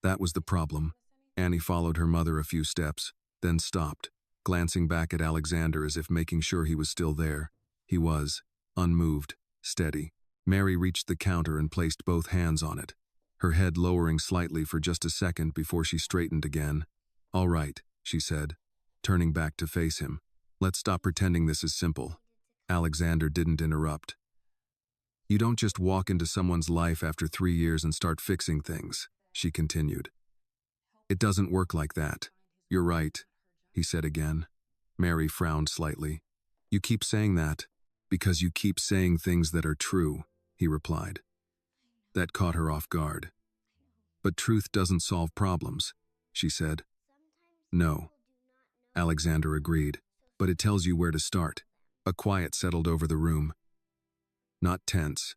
That was the problem. Annie followed her mother a few steps, then stopped, glancing back at Alexander as if making sure he was still there. He was, unmoved, steady. Mary reached the counter and placed both hands on it, her head lowering slightly for just a second before she straightened again. "All right," she said, turning back to face him. "Let's stop pretending this is simple." Alexander didn't interrupt. "You don't just walk into someone's life after 3 years and start fixing things," she continued. "It doesn't work like that." "You're right," he said again. Mary frowned slightly. "You keep saying that because you keep saying things that are true," he replied. That caught her off guard. But truth doesn't solve problems, she said. No, Alexander agreed, but it tells you where to start. A quiet settled over the room. Not tense,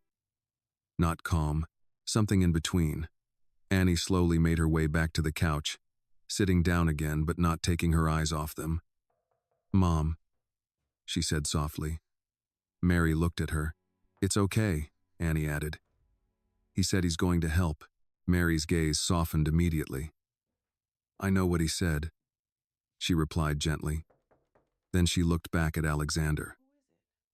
not calm, something in between. Annie slowly made her way back to the couch, sitting down again but not taking her eyes off them. Mom, she said softly. Mary looked at her. It's okay, Annie added. He said he's going to help. Mary's gaze softened immediately. I know what he said, she replied gently. Then she looked back at Alexander.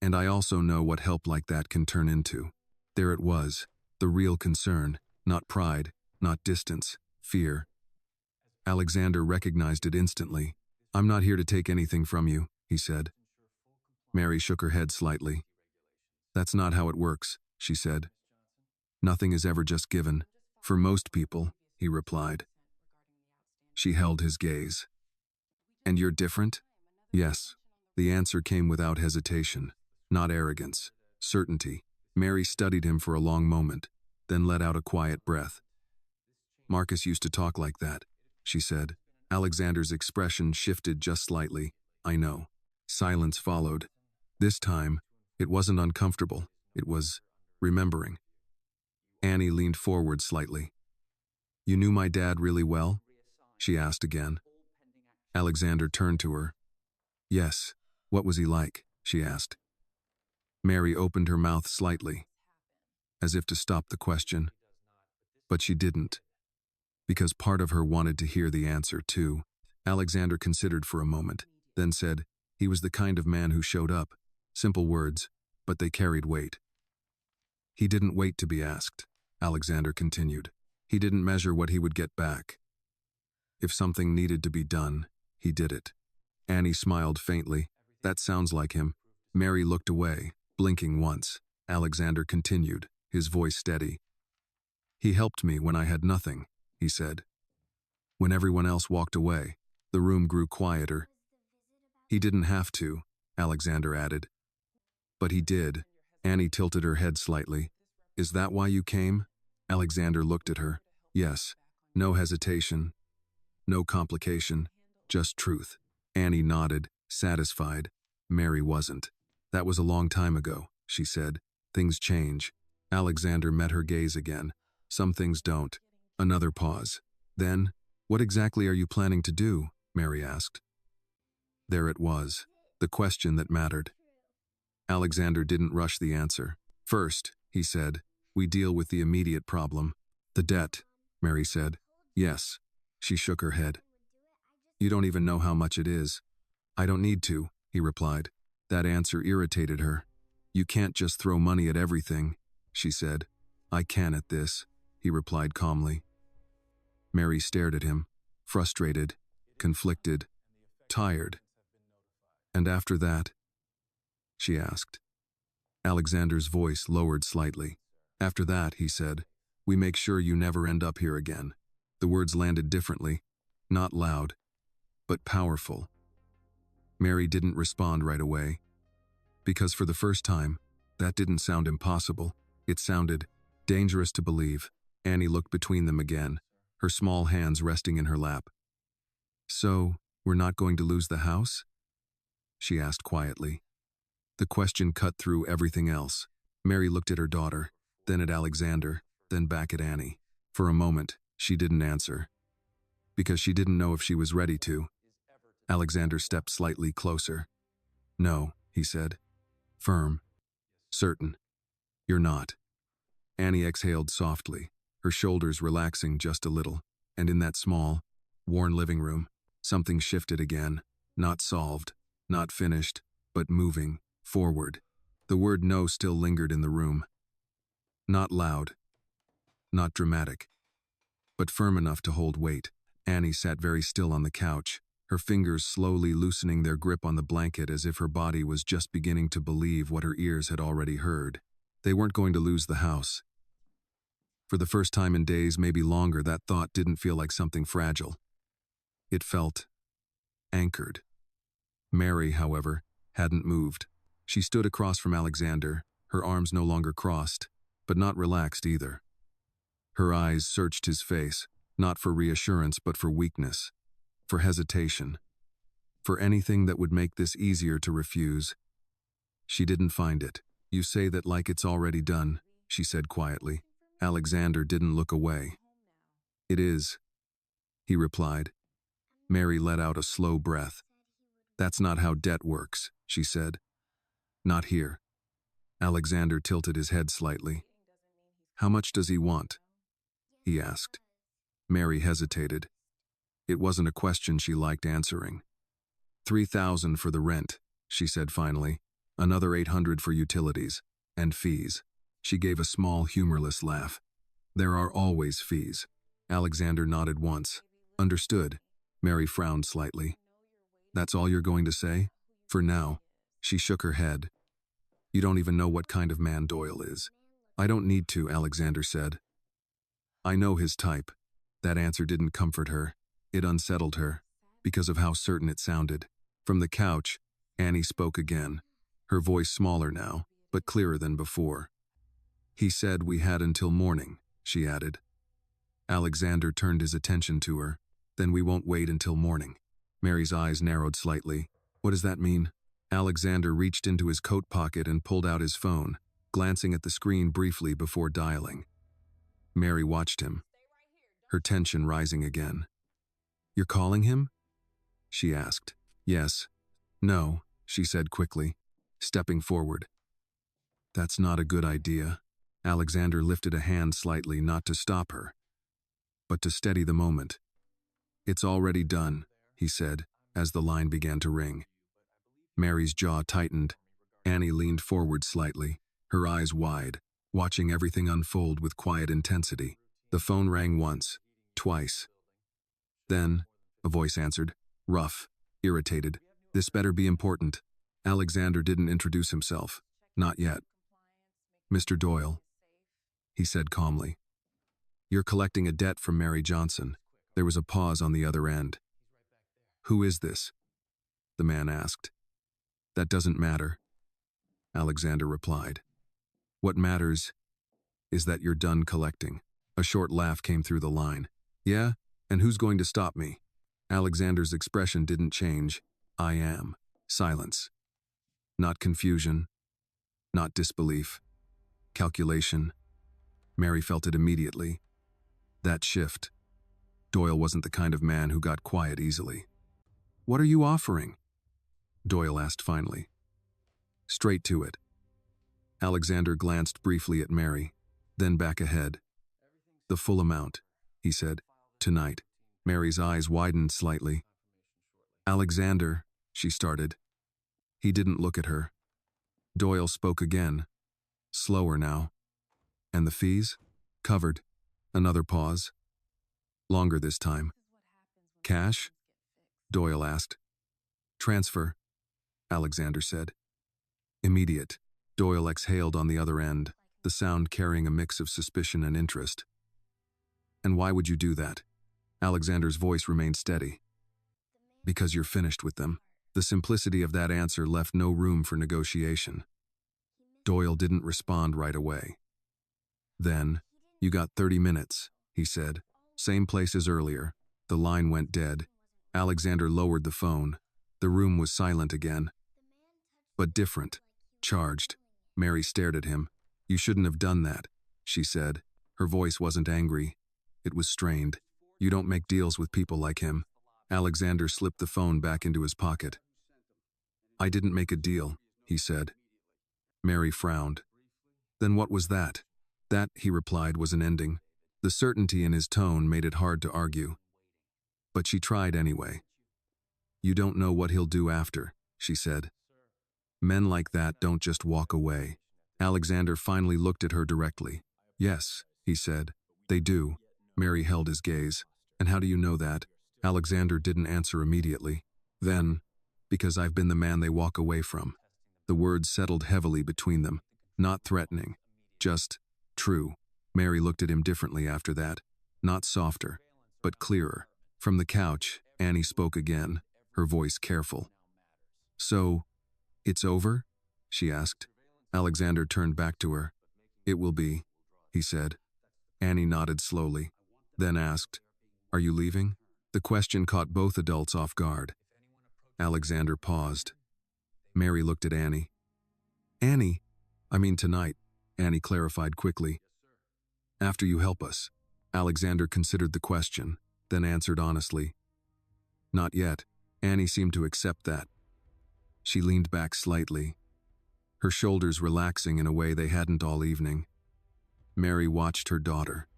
And I also know what help like that can turn into. There it was, the real concern, not pride, not distance, fear. Alexander recognized it instantly. I'm not here to take anything from you, he said. Mary shook her head slightly. That's not how it works, she said. Nothing is ever just given. For most people, he replied. She held his gaze. And you're different? Yes. The answer came without hesitation, not arrogance, certainty. Mary studied him for a long moment, then let out a quiet breath. Marcus used to talk like that, she said. Alexander's expression shifted just slightly. I know. Silence followed. This time, it wasn't uncomfortable. It was remembering. Annie leaned forward slightly. You knew my dad really well? She asked again. Alexander turned to her. Yes. What was he like? She asked. Mary opened her mouth slightly, as if to stop the question. But she didn't, because part of her wanted to hear the answer too. Alexander considered for a moment, then said, he was the kind of man who showed up. Simple words, but they carried weight. He didn't wait to be asked, Alexander continued. He didn't measure what he would get back. If something needed to be done, he did it. Annie smiled faintly. That sounds like him. Mary looked away, blinking once. Alexander continued, his voice steady. He helped me when I had nothing, he said. When everyone else walked away, the room grew quieter. He didn't have to, Alexander added. But he did. Annie tilted her head slightly. Is that why you came? Alexander looked at her. Yes. No hesitation. No complication. Just truth. Annie nodded, satisfied. Mary wasn't. That was a long time ago, she said. Things change. Alexander met her gaze again. Some things don't. Another pause. Then, what exactly are you planning to do? Mary asked. There it was, the question that mattered. Alexander didn't rush the answer. First, he said, we deal with the immediate problem. The debt, Mary said. Yes. She shook her head. You don't even know how much it is. I don't need to, he replied. That answer irritated her. You can't just throw money at everything, she said. I can at this, he replied calmly. Mary stared at him, frustrated, conflicted, tired. And after that? She asked. Alexander's voice lowered slightly. After that, he said, we make sure you never end up here again. The words landed differently, not loud, but powerful. Mary didn't respond right away, because for the first time, that didn't sound impossible. It sounded dangerous to believe. Annie looked between them again, her small hands resting in her lap. So, we're not going to lose the house? She asked quietly. The question cut through everything else. Mary looked at her daughter, then at Alexander, then back at Annie. For a moment, she didn't answer, because she didn't know if she was ready to. Alexander stepped slightly closer. No, he said. Firm. Certain. You're not. Annie exhaled softly, her shoulders relaxing just a little, and in that small, worn living room, something shifted again, not solved, not finished, but moving, forward. The word no still lingered in the room. Not loud, not dramatic, but firm enough to hold weight. Annie sat very still on the couch, her fingers slowly loosening their grip on the blanket as if her body was just beginning to believe what her ears had already heard. They weren't going to lose the house. For the first time in days, maybe longer, that thought didn't feel like something fragile. It felt anchored. Mary, however, hadn't moved. She stood across from Alexander, her arms no longer crossed, but not relaxed either. Her eyes searched his face, not for reassurance but for weakness, for hesitation, for anything that would make this easier to refuse. She didn't find it. "You say that like it's already done," she said quietly. Alexander didn't look away. "It is," he replied. Mary let out a slow breath. "That's not how debt works," she said. "Not here." Alexander tilted his head slightly. "How much does he want?" he asked. Mary hesitated. It wasn't a question she liked answering. "3,000 for the rent," she said finally. "Another 800 for utilities and fees." She gave a small, humorless laugh. "There are always fees." Alexander nodded once. "Understood." Mary frowned slightly. "That's all you're going to say?" "For now." She shook her head. "You don't even know what kind of man Doyle is." "I don't need to," Alexander said. "I know his type." That answer didn't comfort her. It unsettled her, because of how certain it sounded. From the couch, Annie spoke again, her voice smaller now, but clearer than before. "He said we had until morning," she added. Alexander turned his attention to her. "Then we won't wait until morning." Mary's eyes narrowed slightly. "What does that mean?" Alexander reached into his coat pocket and pulled out his phone, glancing at the screen briefly before dialing. Mary watched him, her tension rising again. "You're calling him?" she asked. "Yes." "No," she said quickly, stepping forward. "That's not a good idea." Alexander lifted a hand slightly, not to stop her, but to steady the moment. "It's already done," he said, as the line began to ring. Mary's jaw tightened. Annie leaned forward slightly, her eyes wide, watching everything unfold with quiet intensity. The phone rang once, twice. Then, a voice answered, rough, irritated. "This better be important." Alexander didn't introduce himself. Not yet. "Mr. Doyle," he said calmly. "You're collecting a debt from Mary Johnson." There was a pause on the other end. "Who is this?" the man asked. "That doesn't matter," Alexander replied. "What matters is that you're done collecting." A short laugh came through the line. "Yeah? And who's going to stop me?" Alexander's expression didn't change. "I am." Silence. Not confusion. Not disbelief. Calculation. Mary felt it immediately. That shift. Doyle wasn't the kind of man who got quiet easily. "What are you offering?" Doyle asked finally. "Straight to it." Alexander glanced briefly at Mary, then back ahead. "The full amount," he said. "Tonight." Mary's eyes widened slightly. "Alexander," she started. He didn't look at her. Doyle spoke again, slower now. "And the fees?" "Covered." Another pause. Longer this time. "Cash?" Doyle asked. "Transfer," Alexander said. "Immediate." Doyle exhaled on the other end, the sound carrying a mix of suspicion and interest. "And why would you do that?" Alexander's voice remained steady. "Because you're finished with them." The simplicity of that answer left no room for negotiation. Doyle didn't respond right away. "Then, you got 30 minutes, he said. "Same place as earlier." The line went dead. Alexander lowered the phone. The room was silent again. But different. Charged. Mary stared at him. "You shouldn't have done that," she said. Her voice wasn't angry. It was strained. "You don't make deals with people like him." Alexander slipped the phone back into his pocket. "I didn't make a deal," he said. Mary frowned. "Then what was that?" "That," he replied, "was an ending." The certainty in his tone made it hard to argue. But she tried anyway. "You don't know what he'll do after," she said. "Men like that don't just walk away." Alexander finally looked at her directly. "Yes," he said, "they do." Mary held his gaze. "And how do you know that?" Alexander didn't answer immediately. Then, "Because I've been the man they walk away from." The words settled heavily between them, not threatening, just true. Mary looked at him differently after that, not softer, but clearer. From the couch, Annie spoke again, her voice careful. "So, it's over?" she asked. Alexander turned back to her. "It will be," he said. Annie nodded slowly, then asked, "Are you leaving?" The question caught both adults off guard. Alexander paused. Mary looked at Annie. "Annie, I mean tonight," Annie clarified quickly. "After you help us." Alexander considered the question, then answered honestly, "Not yet." Annie seemed to accept that. She leaned back slightly, her shoulders relaxing in a way they hadn't all evening. Mary watched her daughter,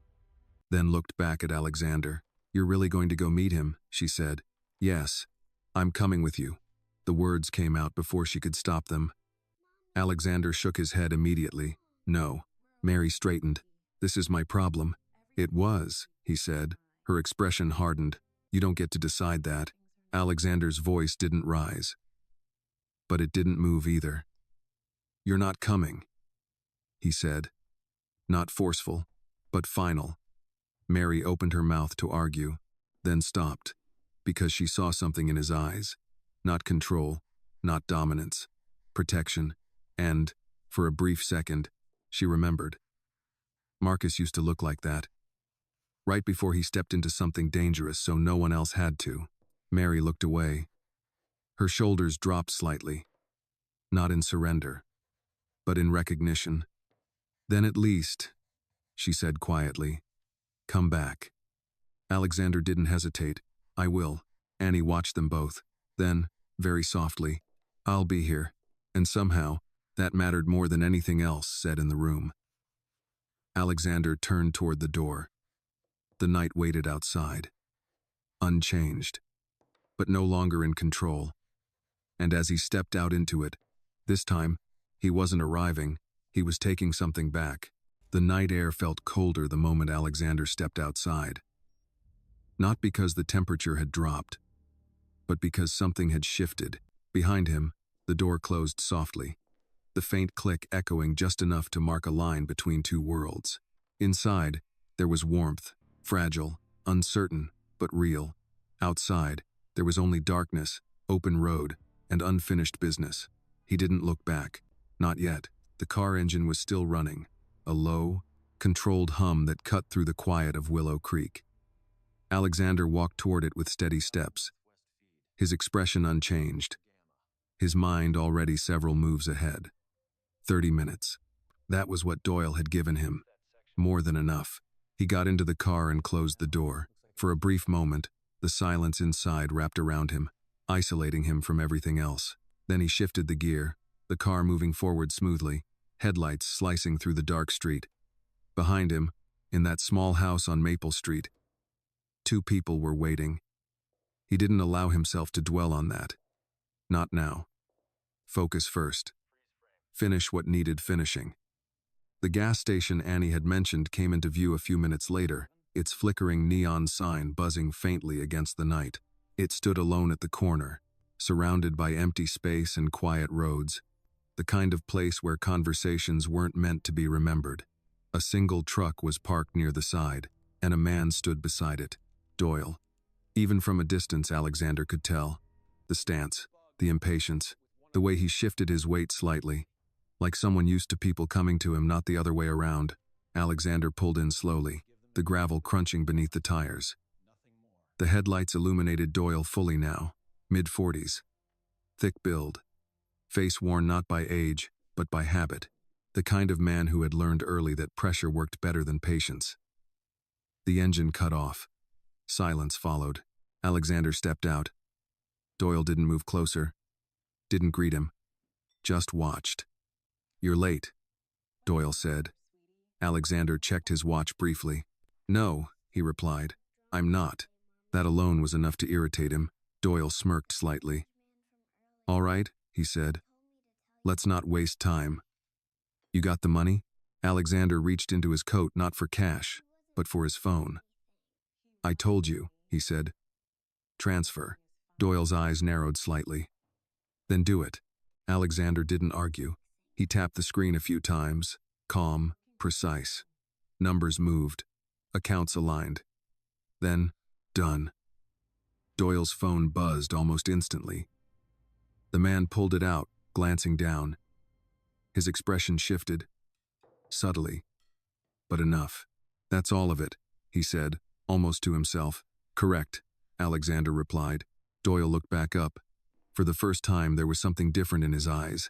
then looked back at Alexander. "You're really going to go meet him?" she said. "Yes, I'm coming with you." The words came out before she could stop them. Alexander shook his head immediately. "No." Mary straightened. "This is my problem." "It was," he said. Her expression hardened. "You don't get to decide that." Alexander's voice didn't rise, but it didn't move either. "You're not coming," he said. Not forceful, but final. Mary opened her mouth to argue, then stopped, because she saw something in his eyes. Not control, not dominance, protection, and, for a brief second, she remembered. Marcus used to look like that. Right before he stepped into something dangerous so no one else had to. Mary looked away. Her shoulders dropped slightly, not in surrender, but in recognition. "Then at least," she said quietly, "come back." Alexander didn't hesitate. "I will." Annie watched them both. Then, very softly, "I'll be here." And somehow, that mattered more than anything else said in the room. Alexander turned toward the door. The night waited outside, unchanged, but no longer in control. And as he stepped out into it, this time, he wasn't arriving, he was taking something back. The night air felt colder the moment Alexander stepped outside. Not because the temperature had dropped, but because something had shifted. Behind him, the door closed softly, the faint click echoing just enough to mark a line between two worlds. Inside, there was warmth, fragile, uncertain, but real. Outside, there was only darkness, open road, and unfinished business. He didn't look back. Not yet. The car engine was still running, a low, controlled hum that cut through the quiet of Willow Creek. Alexander walked toward it with steady steps, his expression unchanged, his mind already several moves ahead. 30 minutes. That was what Doyle had given him. More than enough. He got into the car and closed the door. For a brief moment, the silence inside wrapped around him, isolating him from everything else. Then he shifted the gear, the car moving forward smoothly, headlights slicing through the dark street. Behind him, in that small house on Maple Street, two people were waiting. He didn't allow himself to dwell on that. Not now. Focus first. Finish what needed finishing. The gas station Annie had mentioned came into view a few minutes later, its flickering neon sign buzzing faintly against the night. It stood alone at the corner, surrounded by empty space and quiet roads, the kind of place where conversations weren't meant to be remembered. A single truck was parked near the side, and a man stood beside it, Doyle. Even from a distance, Alexander could tell. The stance, the impatience, the way he shifted his weight slightly, like someone used to people coming to him, not the other way around. Alexander pulled in slowly, the gravel crunching beneath the tires. The headlights illuminated Doyle fully now, mid-40s. Thick build, face worn not by age, but by habit. The kind of man who had learned early that pressure worked better than patience. The engine cut off. Silence followed. Alexander stepped out. Doyle didn't move closer, didn't greet him, just watched. "You're late," Doyle said. Alexander checked his watch briefly. "No," he replied, "I'm not." That alone was enough to irritate him. Doyle smirked slightly. "All right," he said. "Let's not waste time. You got the money?" Alexander reached into his coat not for cash, but for his phone. "I told you," he said. "Transfer." Doyle's eyes narrowed slightly. "Then do it." Alexander didn't argue. He tapped the screen a few times, calm, precise. Numbers moved, accounts aligned. Then, done. Doyle's phone buzzed almost instantly. The man pulled it out, glancing down. His expression shifted, subtly, but enough. That's all of it, he said, almost to himself. Correct, Alexander replied. Doyle looked back up. For the first time, there was something different in his eyes.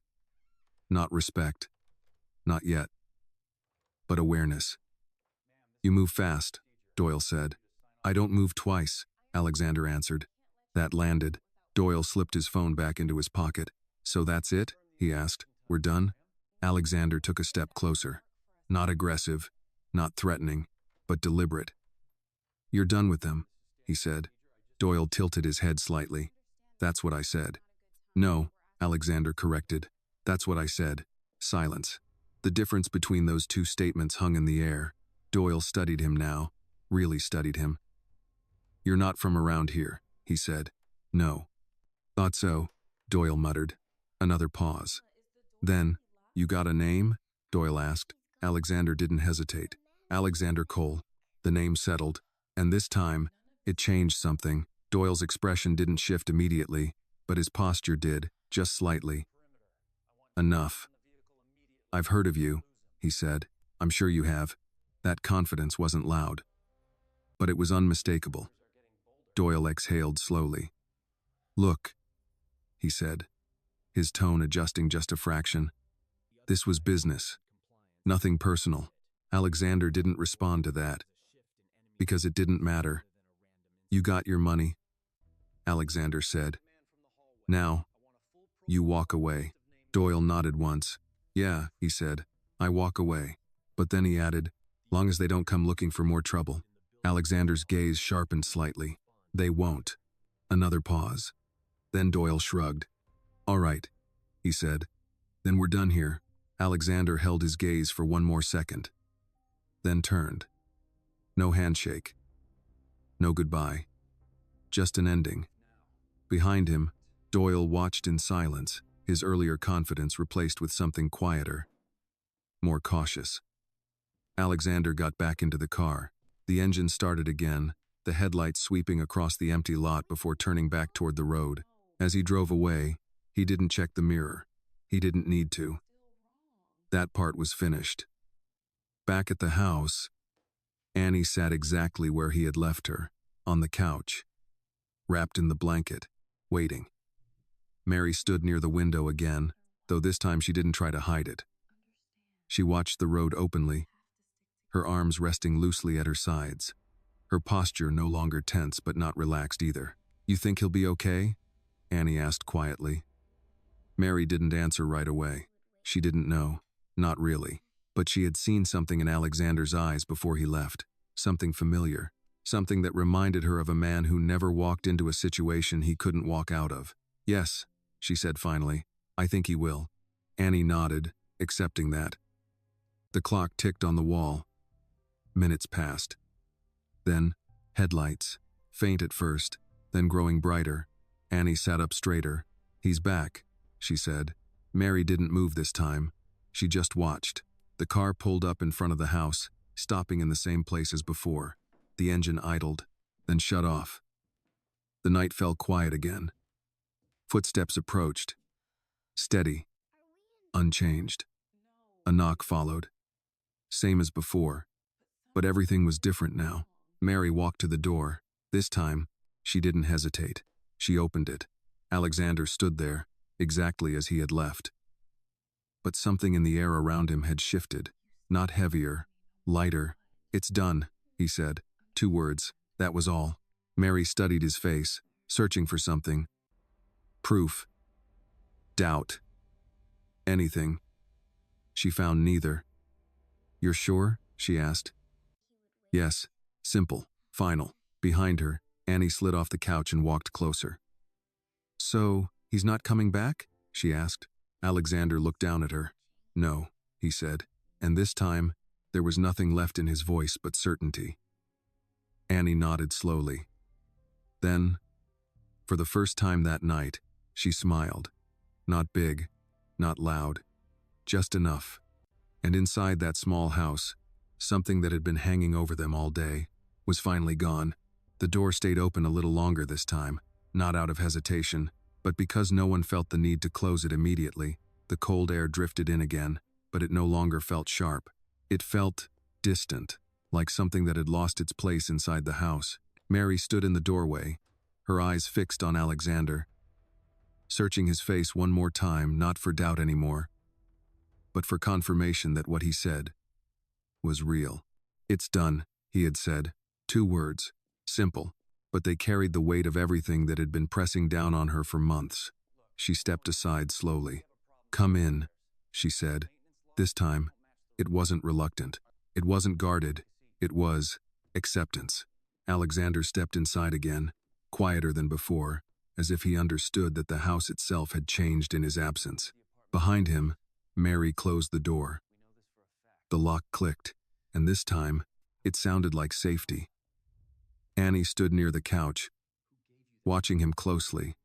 Not respect. Not yet. But awareness. You move fast, Doyle said. I don't move twice, Alexander answered. That landed. Doyle slipped his phone back into his pocket. So that's it? He asked. We're done? Alexander took a step closer. Not aggressive, not threatening, but deliberate. You're done with them, he said. Doyle tilted his head slightly. That's what I said. No, Alexander corrected. That's what I said. Silence. The difference between those two statements hung in the air. Doyle studied him now, really studied him. You're not from around here, he said. No. Thought so, Doyle muttered. Another pause. Then, you got a name? Doyle asked. Alexander didn't hesitate. Alexander Cole. The name settled. And this time, it changed something. Doyle's expression didn't shift immediately, but his posture did, just slightly. Enough. I've heard of you, he said. I'm sure you have. That confidence wasn't loud. But it was unmistakable. Doyle exhaled slowly. Look, he said, his tone adjusting just a fraction. This was business. Nothing personal. Alexander didn't respond to that. Because it didn't matter. You got your money, Alexander said. Now, you walk away. Doyle nodded once. Yeah, he said. I walk away. But then he added, long as they don't come looking for more trouble. Alexander's gaze sharpened slightly. They won't. Another pause. Then Doyle shrugged. All right, he said. Then we're done here. Alexander held his gaze for one more second. Then turned. No handshake. No goodbye. Just an ending. Behind him, Doyle watched in silence, his earlier confidence replaced with something quieter, more cautious. Alexander got back into the car. The engine started again, the headlights sweeping across the empty lot before turning back toward the road. As he drove away, he didn't check the mirror. He didn't need to. That part was finished. Back at the house, Annie sat exactly where he had left her, on the couch, wrapped in the blanket, waiting. Mary stood near the window again, though this time she didn't try to hide it. She watched the road openly, her arms resting loosely at her sides, her posture no longer tense but not relaxed either. You think he'll be okay? Annie asked quietly. Mary didn't answer right away. She didn't know. Not really. But she had seen something in Alexander's eyes before he left. Something familiar. Something that reminded her of a man who never walked into a situation he couldn't walk out of. Yes, she said finally. I think he will. Annie nodded, accepting that. The clock ticked on the wall. Minutes passed. Then, headlights. Faint at first, then growing brighter. Annie sat up straighter. He's back, she said. Mary didn't move this time. She just watched. The car pulled up in front of the house, stopping in the same place as before. The engine idled, then shut off. The night fell quiet again. Footsteps approached. Steady. Unchanged. A knock followed. Same as before. But everything was different now. Mary walked to the door. This time, she didn't hesitate. She opened it. Alexander stood there, exactly as he had left. But something in the air around him had shifted. Not heavier, lighter. It's done, he said. 2 words. That was all. Mary studied his face, searching for something. Proof. Doubt. Anything. She found neither. You're sure? She asked. Yes. Simple. Final. Behind her, Annie slid off the couch and walked closer. So, he's not coming back? She asked. Alexander looked down at her. No, he said, and this time, there was nothing left in his voice but certainty. Annie nodded slowly. Then, for the first time that night, she smiled. Not big, not loud, just enough. And inside that small house, something that had been hanging over them all day was finally gone. The door stayed open a little longer this time, not out of hesitation, but because no one felt the need to close it immediately. The cold air drifted in again, but it no longer felt sharp. It felt distant, like something that had lost its place inside the house. Mary stood in the doorway, her eyes fixed on Alexander, searching his face one more time, not for doubt anymore, but for confirmation that what he said was real. "It's done," he had said. 2 words, simple, but they carried the weight of everything that had been pressing down on her for months. She stepped aside slowly. "Come in," she said. This time, it wasn't reluctant. It wasn't guarded. It was acceptance. Alexander stepped inside again, quieter than before, as if he understood that the house itself had changed in his absence. Behind him, Mary closed the door. The lock clicked, and this time, it sounded like safety. Annie stood near the couch, watching him closely.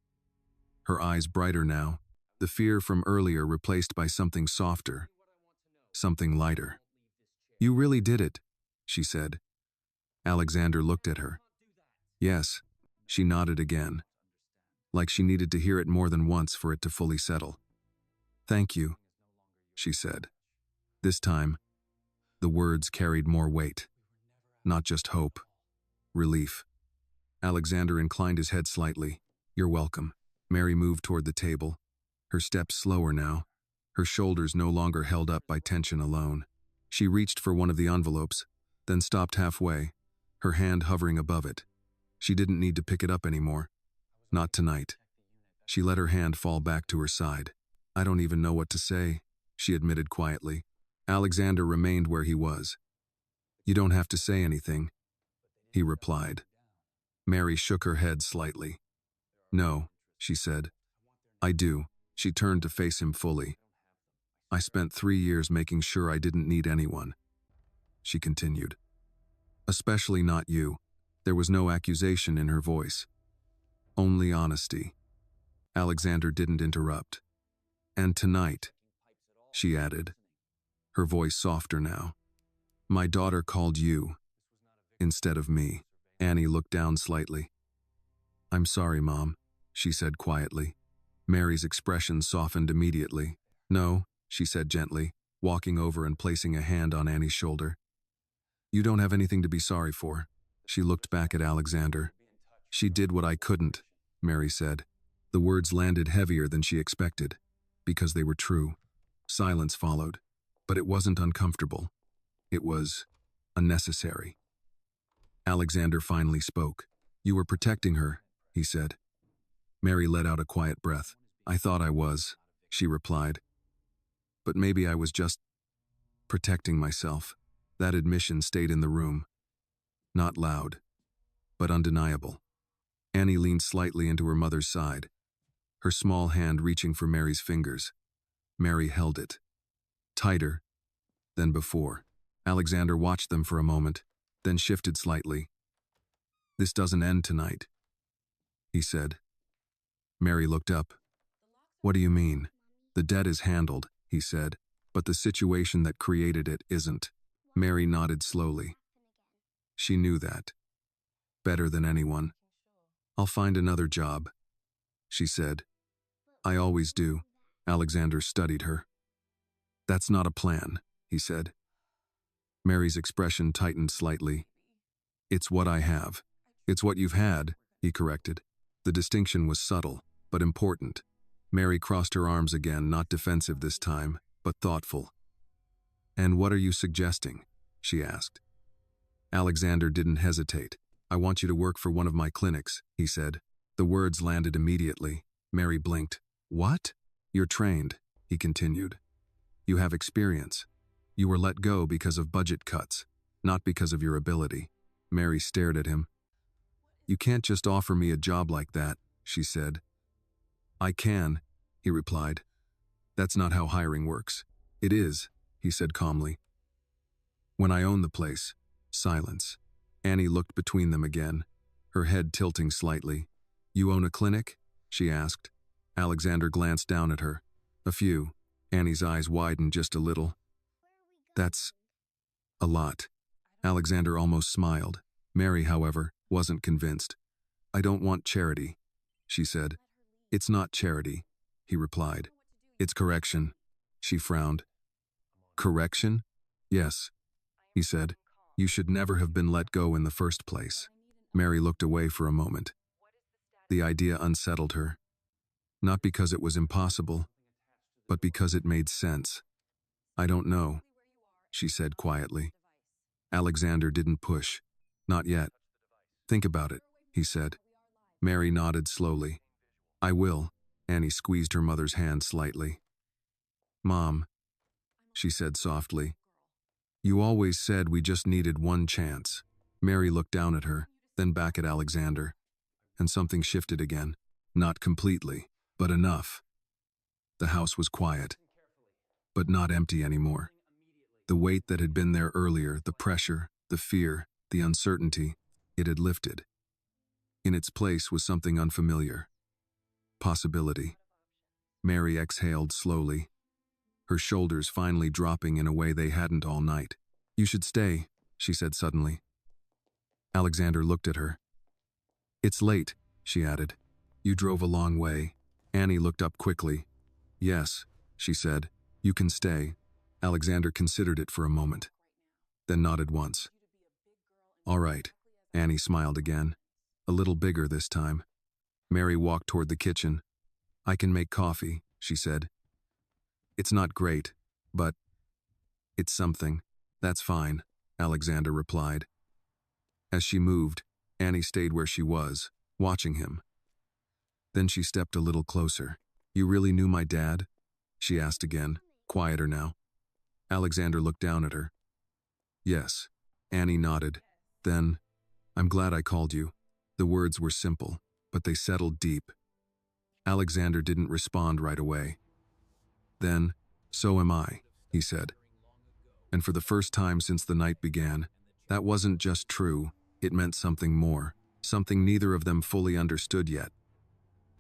Her eyes brighter now, the fear from earlier replaced by something softer, something lighter. "You really did it," she said. Alexander looked at her. "Yes," she nodded again, like she needed to hear it more than once for it to fully settle. "Thank you," she said. This time, the words carried more weight. Not just hope, relief. Alexander inclined his head slightly. "You're welcome." Mary moved toward the table, her steps slower now, her shoulders no longer held up by tension alone. She reached for one of the envelopes, then stopped halfway, her hand hovering above it. She didn't need to pick it up anymore. Not tonight. She let her hand fall back to her side. "I don't even know what to say," she admitted quietly. Alexander remained where he was. "You don't have to say anything," he replied. Mary shook her head slightly. "No," she said. "I do." She turned to face him fully. "I spent 3 years making sure I didn't need anyone," she continued. "Especially not you." There was no accusation in her voice. Only honesty. Alexander didn't interrupt. "And tonight," she added, her voice softer now, "my daughter called you instead of me." Annie looked down slightly. "I'm sorry, Mom," she said quietly. Mary's expression softened immediately. "No," she said gently, walking over and placing a hand on Annie's shoulder. "You don't have anything to be sorry for." She looked back at Alexander. "She did what I couldn't," Mary said. The words landed heavier than she expected, because they were true. Silence followed, but it wasn't uncomfortable. It was unnecessary. Alexander finally spoke. "You were protecting her," he said. Mary let out a quiet breath. "I thought I was," she replied. "But maybe I was just protecting myself." That admission stayed in the room. Not loud, but undeniable. Annie leaned slightly into her mother's side, her small hand reaching for Mary's fingers. Mary held it. Tighter than before. Alexander watched them for a moment, then shifted slightly. "This doesn't end tonight," he said. Mary looked up. "What do you mean?" "The debt is handled," he said, "but the situation that created it isn't." Mary nodded slowly. She knew that. Better than anyone. "I'll find another job," she said. "I always do." Alexander studied her. "That's not a plan," he said. Mary's expression tightened slightly. "It's what I have." "It's what you've had," he corrected. The distinction was subtle, but important. Mary crossed her arms again, not defensive this time, but thoughtful. "And what are you suggesting?" she asked. Alexander didn't hesitate. "I want you to work for one of my clinics," he said. The words landed immediately. Mary blinked. "What?" "You're trained," he continued. "You have experience. You were let go because of budget cuts, not because of your ability." Mary stared at him. "You can't just offer me a job like that," she said. "I can," he replied. "That's not how hiring works." "It is," he said calmly. "When I own the place." Silence. Annie looked between them again, her head tilting slightly. "You own a clinic?" she asked. Alexander glanced down at her. "A few." Annie's eyes widened just a little. "That's a lot." Alexander almost smiled. Mary, however, wasn't convinced. "I don't want charity," she said. "It's not charity," he replied. "It's correction." She frowned. "Correction?" "Yes," he said. You should never have been let go in the first place. Mary looked away for a moment. The idea unsettled her, not because it was impossible, but because it made sense. I don't know, she said quietly. Alexander didn't push. Not yet. Think about it, he said. Mary nodded slowly. I will. Annie squeezed her mother's hand slightly. Mom, she said softly, you always said we just needed one chance. Mary looked down at her, then back at Alexander, and something shifted again. Not completely, but enough. The house was quiet, but not empty anymore. The weight that had been there earlier, the pressure, the fear, the uncertainty, it had lifted. In its place was something unfamiliar. Possibility. Mary exhaled slowly, her shoulders finally dropping in a way they hadn't all night. You should stay, she said suddenly. Alexander looked at her. It's late, she added. You drove a long way. Annie looked up quickly. Yes, she said. You can stay. Alexander considered it for a moment, then nodded once. All right, Annie smiled again. A little bigger this time. Mary walked toward the kitchen. I can make coffee, she said. It's not great, but it's something. That's fine, Alexander replied. As she moved, Annie stayed where she was, watching him. Then she stepped a little closer. You really knew my dad? She asked again, quieter now. Alexander looked down at her. Yes, Annie nodded. Then, I'm glad I called you. The words were simple, but they settled deep. Alexander didn't respond right away. Then, so am I, he said. And for the first time since the night began, that wasn't just true, it meant something more, something neither of them fully understood yet.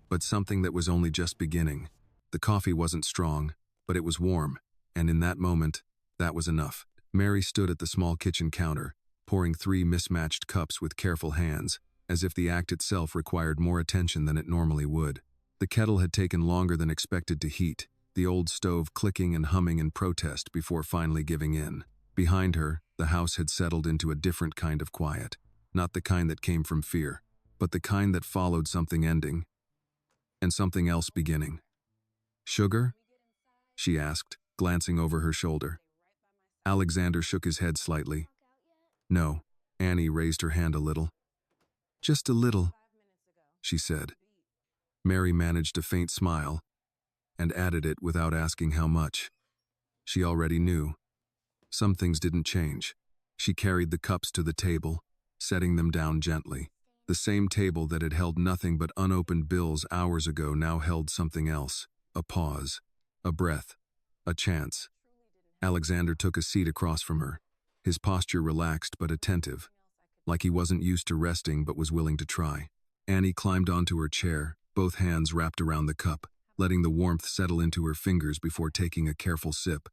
But something that was only just beginning. The coffee wasn't strong, but it was warm, and in that moment, that was enough. Mary stood at the small kitchen counter, pouring 3 mismatched cups with careful hands, as if the act itself required more attention than it normally would. The kettle had taken longer than expected to heat, the old stove clicking and humming in protest before finally giving in. Behind her, the house had settled into a different kind of quiet, not the kind that came from fear, but the kind that followed something ending, and something else beginning. Sugar? She asked, glancing over her shoulder. Alexander shook his head slightly. No, Annie raised her hand a little. Just a little, she said. Mary managed a faint smile, and added it without asking how much. She already knew. Some things didn't change. She carried the cups to the table, setting them down gently. The same table that had held nothing but unopened bills hours ago now held something else. A pause, a breath, a chance. Alexander took a seat across from her, his posture relaxed but attentive, like he wasn't used to resting but was willing to try. Annie climbed onto her chair, both hands wrapped around the cup, letting the warmth settle into her fingers before taking a careful sip.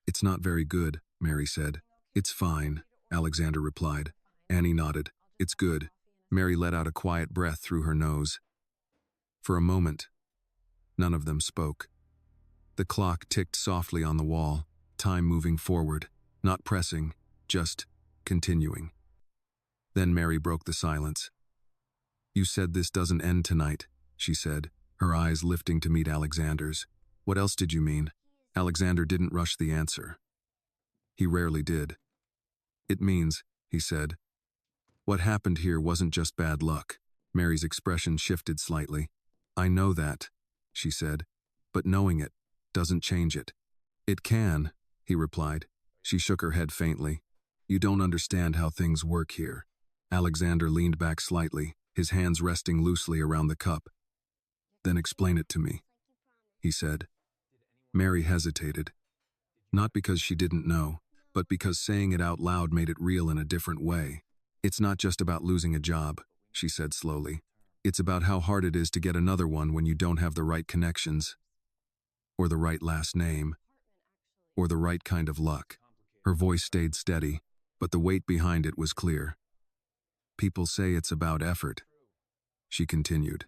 It's not very good, Mary said. It's fine, Alexander replied. Annie nodded. It's good. Mary let out a quiet breath through her nose. For a moment, none of them spoke. The clock ticked softly on the wall, time moving forward, not pressing, just continuing. Then Mary broke the silence. You said this doesn't end tonight, she said, her eyes lifting to meet Alexander's. What else did you mean? Alexander didn't rush the answer. He rarely did. It means, he said, what happened here wasn't just bad luck. Mary's expression shifted slightly. I know that, she said, but knowing it doesn't change it. It can, he replied. She shook her head faintly. You don't understand how things work here. Alexander leaned back slightly, his hands resting loosely around the cup. Then explain it to me, he said. Mary hesitated. Not because she didn't know, but because saying it out loud made it real in a different way. It's not just about losing a job, she said slowly. It's about how hard it is to get another one when you don't have the right connections, or the right last name, or the right kind of luck. Her voice stayed steady, but the weight behind it was clear. People say it's about effort, she continued.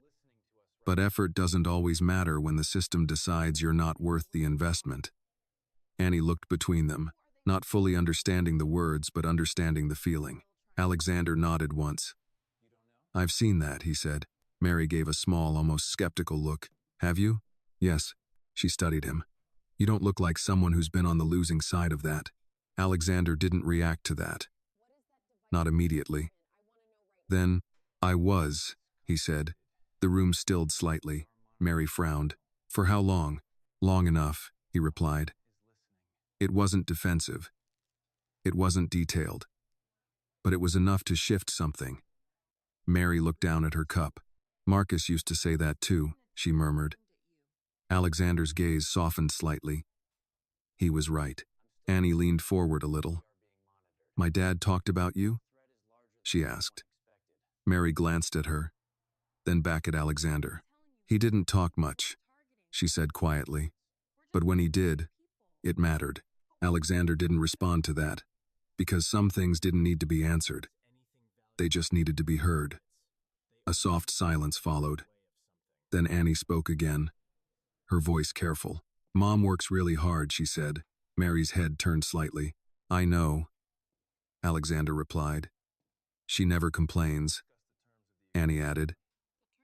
But effort doesn't always matter when the system decides you're not worth the investment. Annie looked between them, not fully understanding the words but understanding the feeling. Alexander nodded once. "I've seen that," he said. Mary gave a small, almost skeptical look. "Have you?" "Yes." She studied him. "You don't look like someone who's been on the losing side of that." Alexander didn't react to that. Not immediately. "Then, I was," he said. The room stilled slightly. Mary frowned. "For how long?" "Long enough," he replied. It wasn't defensive. It wasn't detailed. But it was enough to shift something. Mary looked down at her cup. "Marcus used to say that too," she murmured. Alexander's gaze softened slightly. He was right. Annie leaned forward a little. "My dad talked about you?" she asked. Mary glanced at her, then back at Alexander. "He didn't talk much," she said quietly. "But when he did, it mattered." Alexander didn't respond to that, because some things didn't need to be answered. They just needed to be heard. A soft silence followed. Then Annie spoke again, her voice careful. "Mom works really hard," she said. Mary's head turned slightly. "I know," Alexander replied. "She never complains," Annie added.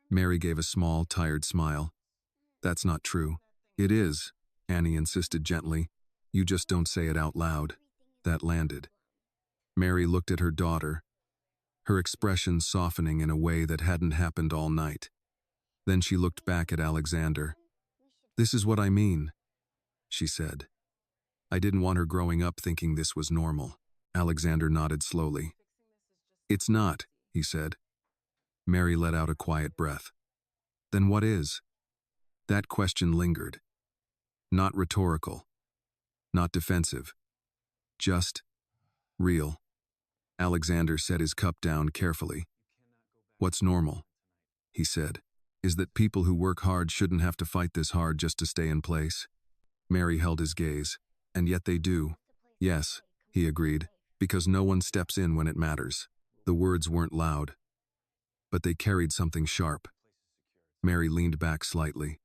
Mary gave a small, tired smile. "That's not true." "It is," Annie insisted gently. "You just don't say it out loud." That landed. Mary looked at her daughter, her expression softening in a way that hadn't happened all night. Then she looked back at Alexander. "This is what I mean," she said. "I didn't want her growing up thinking this was normal." Alexander nodded slowly. "It's not," he said. Mary let out a quiet breath. "Then what is?" That question lingered. Not rhetorical. Not defensive. Just real. Alexander set his cup down carefully. "What's normal," he said, "is that people who work hard shouldn't have to fight this hard just to stay in place." Mary held his gaze. "And yet they do." "Yes," he agreed, "because no one steps in when it matters." The words weren't loud, but they carried something sharp. Mary leaned back slightly.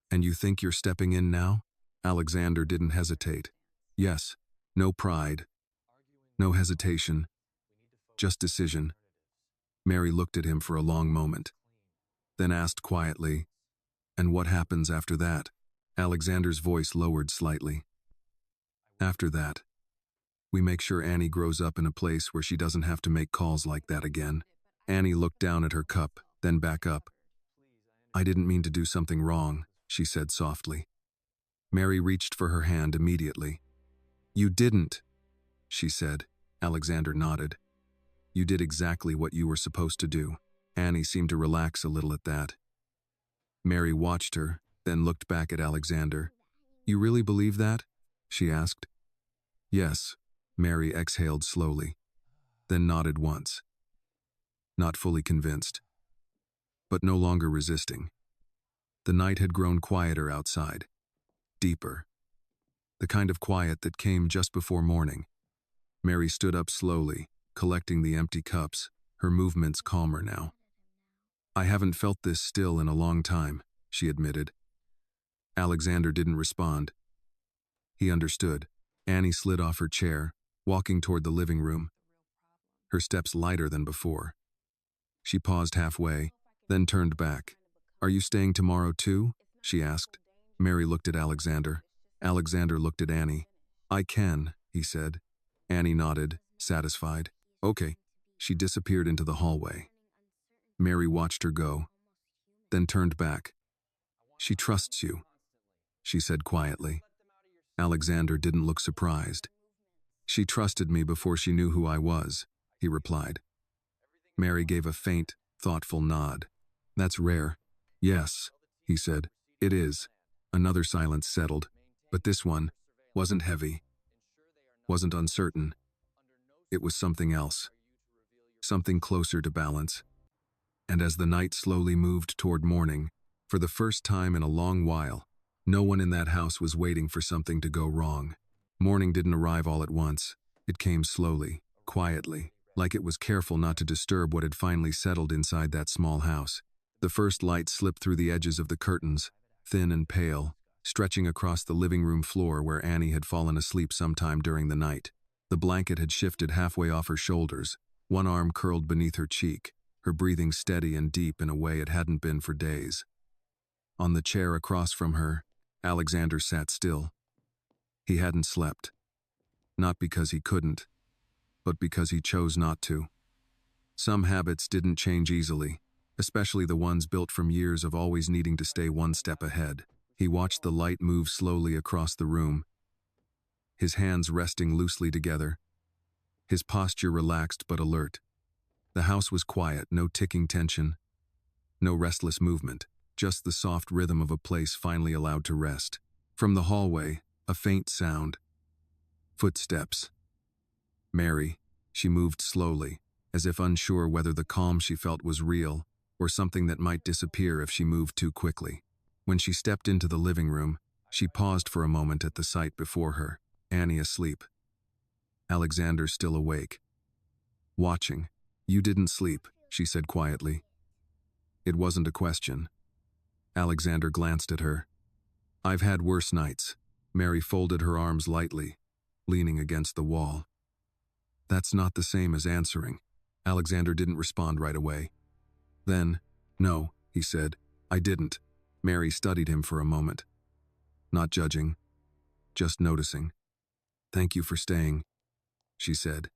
"And you think you're stepping in now?" Alexander didn't hesitate. "Yes." No pride. No hesitation. Just decision. Mary looked at him for a long moment, then asked quietly, "And what happens after that?" Alexander's voice lowered slightly. "After that, we make sure Annie grows up in a place where she doesn't have to make calls like that again." Annie looked down at her cup, then back up. "I didn't mean to do something wrong," she said softly. Mary reached for her hand immediately. "You didn't," she said. Alexander nodded. "You did exactly what you were supposed to do." Annie seemed to relax a little at that. Mary watched her, then looked back at Alexander. "You really believe that?" she asked. "Yes," Mary exhaled slowly, then nodded once. Not fully convinced, but no longer resisting. The night had grown quieter outside, deeper. The kind of quiet that came just before morning. Mary stood up slowly, collecting the empty cups, her movements calmer now. "I haven't felt this still in a long time," she admitted. Alexander didn't respond. He understood. Annie slid off her chair, walking toward the living room, her steps lighter than before. She paused halfway, then turned back. "Are you staying tomorrow too?" she asked. Mary looked at Alexander. Alexander looked at Annie. "I can," he said. Annie nodded, satisfied. "Okay." She disappeared into the hallway. Mary watched her go, then turned back. "She trusts you," she said quietly. Alexander didn't look surprised. "She trusted me before she knew who I was," he replied. Mary gave a faint, thoughtful nod. "That's rare." "Yes," he said. "It is." Another silence settled, but this one wasn't heavy, wasn't uncertain. It was something else, something closer to balance. And as the night slowly moved toward morning, for the first time in a long while, no one in that house was waiting for something to go wrong. Morning didn't arrive all at once. It came slowly, quietly, like it was careful not to disturb what had finally settled inside that small house. The first light slipped through the edges of the curtains, thin and pale, stretching across the living room floor where Annie had fallen asleep sometime during the night. The blanket had shifted halfway off her shoulders, one arm curled beneath her cheek, her breathing steady and deep in a way it hadn't been for days. On the chair across from her, Alexander sat still. He hadn't slept. Not because he couldn't, but because he chose not to. Some habits didn't change easily, especially the ones built from years of always needing to stay one step ahead. He watched the light move slowly across the room, his hands resting loosely together, his posture relaxed but alert. The house was quiet, no ticking tension, no restless movement, just the soft rhythm of a place finally allowed to rest. From the hallway, a faint sound. Footsteps. Mary. She moved slowly, as if unsure whether the calm she felt was real or something that might disappear if she moved too quickly. When she stepped into the living room, she paused for a moment at the sight before her, Annie asleep. Alexander still awake. Watching. "You didn't sleep," she said quietly. It wasn't a question. Alexander glanced at her. "I've had worse nights." Mary folded her arms lightly, leaning against the wall. That's not the same as answering. Alexander didn't respond right away. Then, "No," he said, "I didn't." Mary studied him for a moment. Not judging, just noticing. "Thank you for staying," she said.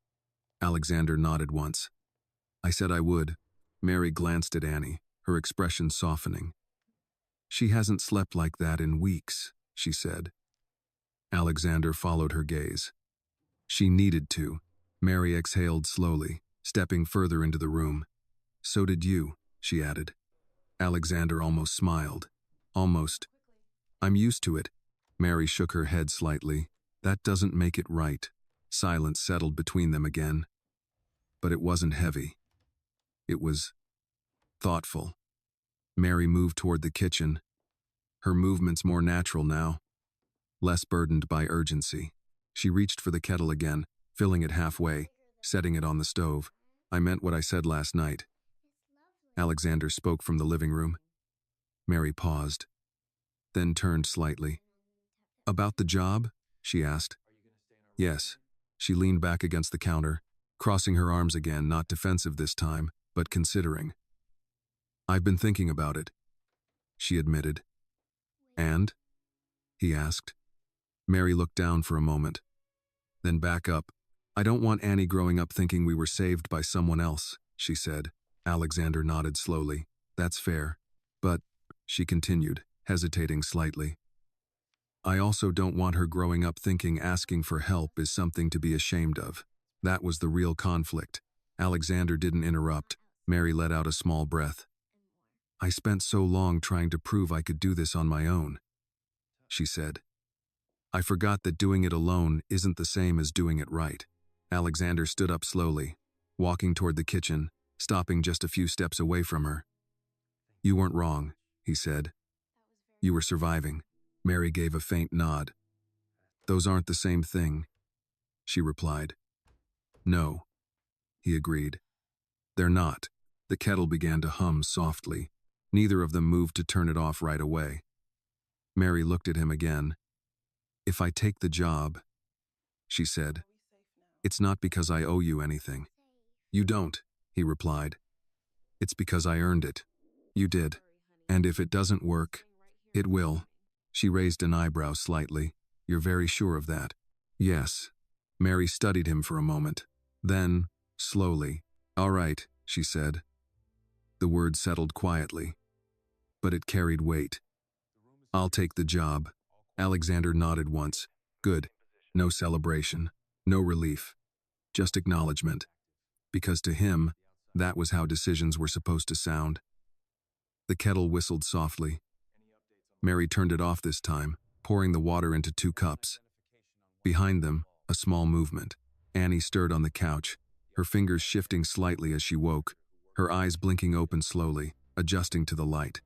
Alexander nodded once. "I said I would." Mary glanced at Annie, her expression softening. "She hasn't slept like that in weeks," she said. Alexander followed her gaze. "She needed to." Mary exhaled slowly, stepping further into the room. "So did you," she added. Alexander almost smiled. "Almost. I'm used to it." Mary shook her head slightly. "That doesn't make it right." Silence settled between them again. But it wasn't heavy. It was thoughtful. Mary moved toward the kitchen, her movements more natural now, less burdened by urgency. She reached for the kettle again, filling it halfway, setting it on the stove. "I meant what I said last night." Alexander spoke from the living room. Mary paused, then turned slightly. "About the job?" she asked. "Yes." She leaned back against the counter, crossing her arms again, not defensive this time, but considering. "I've been thinking about it," she admitted. "And?" he asked. Mary looked down for a moment, then back up. "I don't want Annie growing up thinking we were saved by someone else," she said. Alexander nodded slowly. "That's fair. But," she continued, hesitating slightly, "I also don't want her growing up thinking asking for help is something to be ashamed of." That was the real conflict. Alexander didn't interrupt. Mary let out a small breath. "I spent so long trying to prove I could do this on my own," she said. "I forgot that doing it alone isn't the same as doing it right." Alexander stood up slowly, walking toward the kitchen, stopping just a few steps away from her. "You weren't wrong," he said. "You were surviving." Mary gave a faint nod. "Those aren't the same thing," she replied. "No," he agreed. "They're not." The kettle began to hum softly. Neither of them moved to turn it off right away. Mary looked at him again. "If I take the job," she said, "it's not because I owe you anything." "You don't," he replied. "It's because I earned it." "You did. And if it doesn't work, it will." She raised an eyebrow slightly. "You're very sure of that?" "Yes." Mary studied him for a moment. Then, slowly, "All right," she said. The word settled quietly, but it carried weight. "I'll take the job." Alexander nodded once. Good. No celebration, no relief, just acknowledgement. Because to him, that was how decisions were supposed to sound. The kettle whistled softly. Mary turned it off this time, pouring the water into 2 cups. Behind them, a small movement. Annie stirred on the couch, her fingers shifting slightly as she woke, her eyes blinking open slowly, adjusting to the light.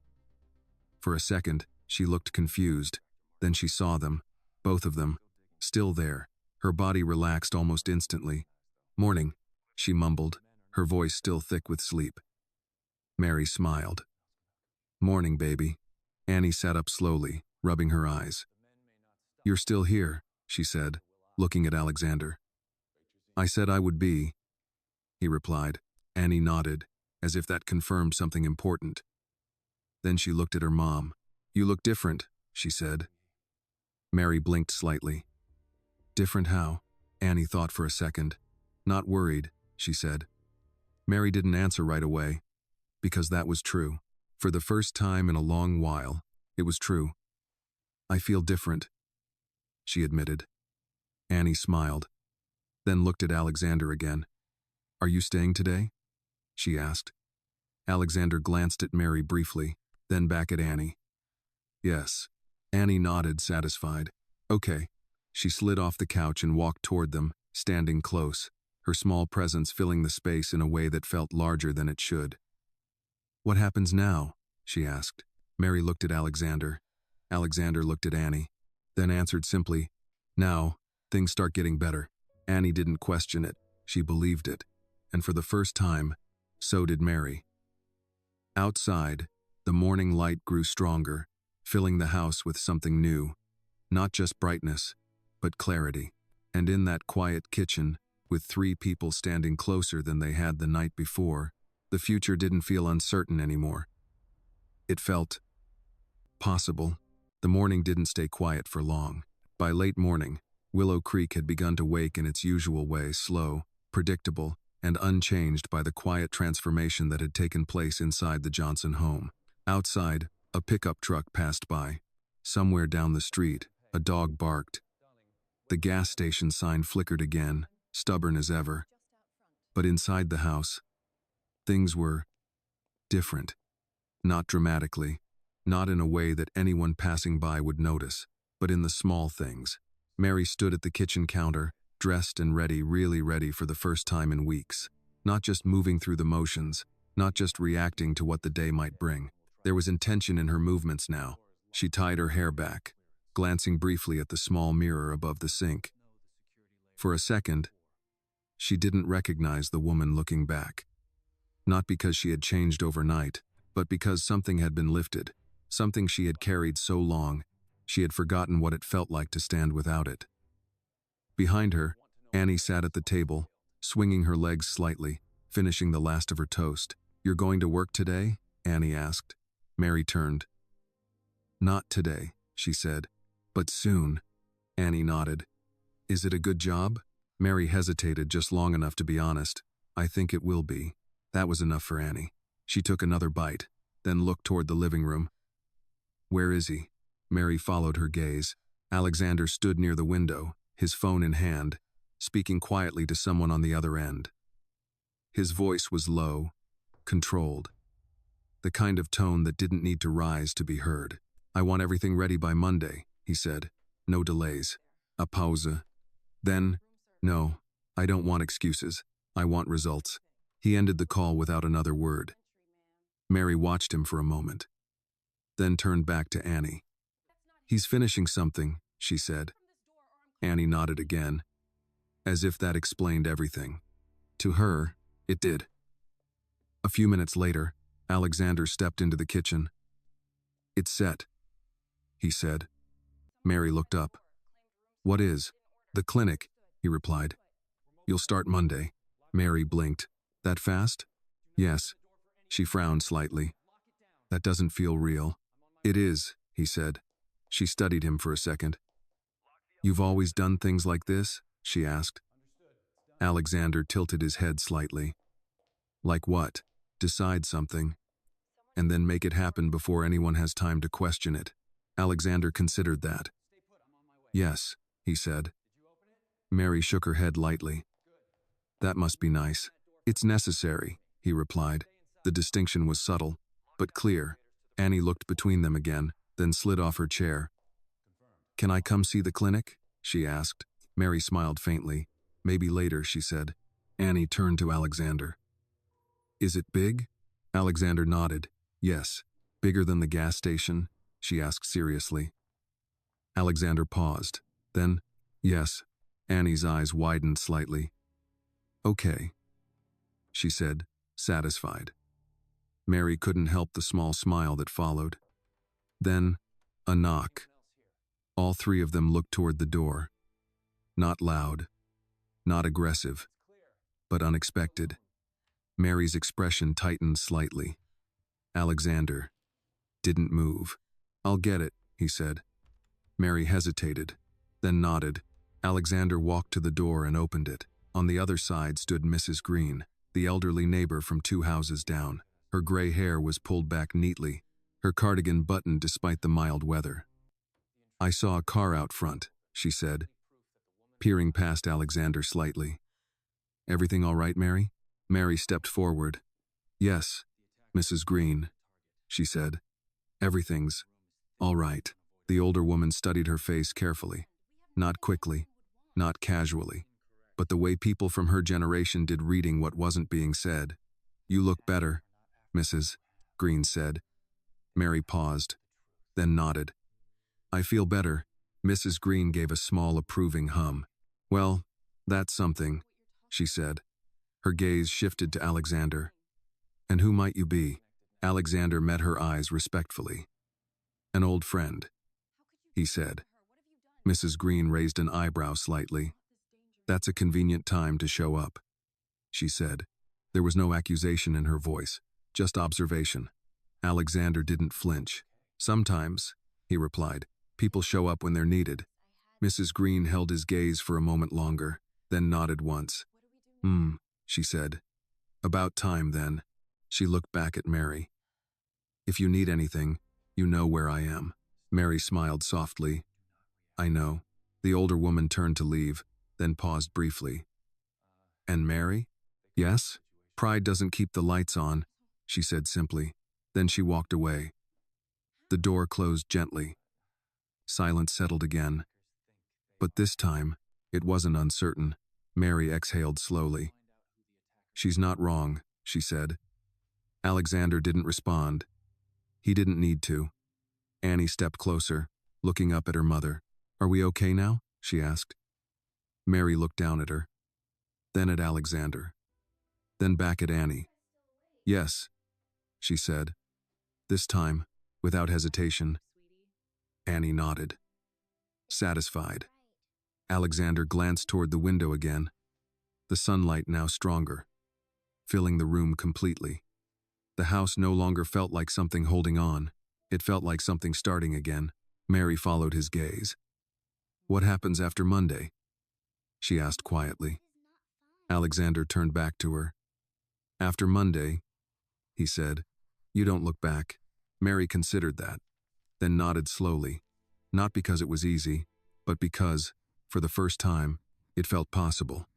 For a second, she looked confused. Then she saw them, both of them, still there. Her body relaxed almost instantly. "Morning," she mumbled, her voice still thick with sleep. Mary smiled. "Morning, baby." Annie sat up slowly, rubbing her eyes. "You're still here," she said, looking at Alexander. "I said I would be," he replied. Annie nodded, as if that confirmed something important. Then she looked at her mom. "You look different," she said. Mary blinked slightly. "Different how?" Annie thought for a second. "Not worried," she said. Mary didn't answer right away, because that was true. For the first time in a long while, it was true. "I feel different," she admitted. Annie smiled, then looked at Alexander again. "Are you staying today?" she asked. Alexander glanced at Mary briefly, then back at Annie. "Yes." Annie nodded, satisfied. "Okay." She slid off the couch and walked toward them, standing close, her small presence filling the space in a way that felt larger than it should. "What happens now?" she asked. Mary looked at Alexander. Alexander looked at Annie, then answered simply, "Now, things start getting better." Annie didn't question it. She believed it. And for the first time, so did Mary. Outside, the morning light grew stronger, filling the house with something new. Not just brightness, but clarity. And in that quiet kitchen, with 3 people standing closer than they had the night before, the future didn't feel uncertain anymore. It felt possible. The morning didn't stay quiet for long. By late morning, Willow Creek had begun to wake in its usual way, slow, predictable, and unchanged by the quiet transformation that had taken place inside the Johnson home. Outside, a pickup truck passed by. Somewhere down the street, a dog barked. The gas station sign flickered again, stubborn as ever. But inside the house, things were different. Not dramatically, not in a way that anyone passing by would notice, but in the small things. Mary stood at the kitchen counter, dressed and ready, really ready for the first time in weeks. Not just moving through the motions, not just reacting to what the day might bring. There was intention in her movements now. She tied her hair back, glancing briefly at the small mirror above the sink. For a second, she didn't recognize the woman looking back. Not because she had changed overnight, but because something had been lifted, something she had carried so long, she had forgotten what it felt like to stand without it. Behind her, Annie sat at the table, swinging her legs slightly, finishing the last of her toast. "You're going to work today?" Annie asked. Mary turned. "Not today," she said. "But soon." Annie nodded. "Is it a good job?" Mary hesitated just long enough to be honest. "I think it will be." That was enough for Annie. She took another bite, then looked toward the living room. "Where is he?" Mary followed her gaze. Alexander stood near the window, his phone in hand, speaking quietly to someone on the other end. His voice was low, controlled. The kind of tone that didn't need to rise to be heard. "I want everything ready by Monday," he said. "No delays." A pause. Then, "No, I don't want excuses. I want results." He ended the call without another word. Mary watched him for a moment, then turned back to Annie. "He's finishing something," she said. Annie nodded again, as if that explained everything. To her, it did. A few minutes later, Alexander stepped into the kitchen. "It's set," he said. Mary looked up. "What is?" "The clinic," he replied. "You'll start Monday." Mary blinked. "That fast?" "Yes." She frowned slightly. "That doesn't feel real." "It is," he said. She studied him for a second. "You've always done things like this?" she asked. Alexander tilted his head slightly. "Like what?" "Decide something, and then make it happen before anyone has time to question it." Alexander considered that. "Yes," he said. Mary shook her head lightly. "That must be nice." "It's necessary," he replied. The distinction was subtle, but clear. Annie looked between them again, then slid off her chair. "Can I come see the clinic?" she asked. Mary smiled faintly. "Maybe later," she said. Annie turned to Alexander. "Is it big?" Alexander nodded. "Yes." "Bigger than the gas station?" she asked seriously. Alexander paused. Then, "Yes." Annie's eyes widened slightly. "Okay," she said, satisfied. Mary couldn't help the small smile that followed. Then, A knock. All three of them looked toward the door. Not loud, not aggressive, but unexpected. Mary's expression tightened slightly. Alexander didn't move. "I'll get it," he said. Mary hesitated, then nodded. Alexander walked to the door and opened it. On the other side stood Mrs. Green, the elderly neighbor from 2 houses down. Her gray hair was pulled back neatly, her cardigan buttoned despite the mild weather. "I saw a car out front," she said, peering past Alexander slightly. "Everything all right, Mary?" Mary stepped forward. "Yes, Mrs. Green," she said. "Everything's all right." The older woman studied her face carefully. Not quickly, not casually, but the way people from her generation did reading what wasn't being said. "You look better," Mrs. Green said. Mary paused, then nodded. "I feel better." Mrs. Green gave a small approving hum. "Well, that's something," she said. Her gaze shifted to Alexander. "And who might you be?" Alexander met her eyes respectfully. "An old friend," he said. Mrs. Green raised an eyebrow slightly. "That's a convenient time to show up," she said. There was no accusation in her voice, just observation. Alexander didn't flinch. "Sometimes," he replied, "people show up when they're needed." Mrs. Green held his gaze for a moment longer, then nodded once. She said. "About time, then." She looked back at Mary. "If you need anything, you know where I am." Mary smiled softly. "I know." The older woman turned to leave, then paused briefly. "And Mary?" "Yes?" "Pride doesn't keep the lights on," she said simply. Then she walked away. The door closed gently. Silence settled again. But this time, it wasn't uncertain. Mary exhaled slowly. "She's not wrong," she said. Alexander didn't respond. He didn't need to. Annie stepped closer, looking up at her mother. "Are we okay now?" she asked. Mary looked down at her, then at Alexander, then back at Annie. "Yes," she said, this time, without hesitation. Annie nodded, satisfied. Alexander glanced toward the window again, the sunlight now stronger, filling the room completely. The house no longer felt like something holding on. It felt like something starting again. Mary followed his gaze. "What happens after Monday?" she asked quietly. Alexander turned back to her. "After Monday," he said. "You don't look back." Mary considered that, then nodded slowly, not because it was easy, but because, for the first time, it felt possible.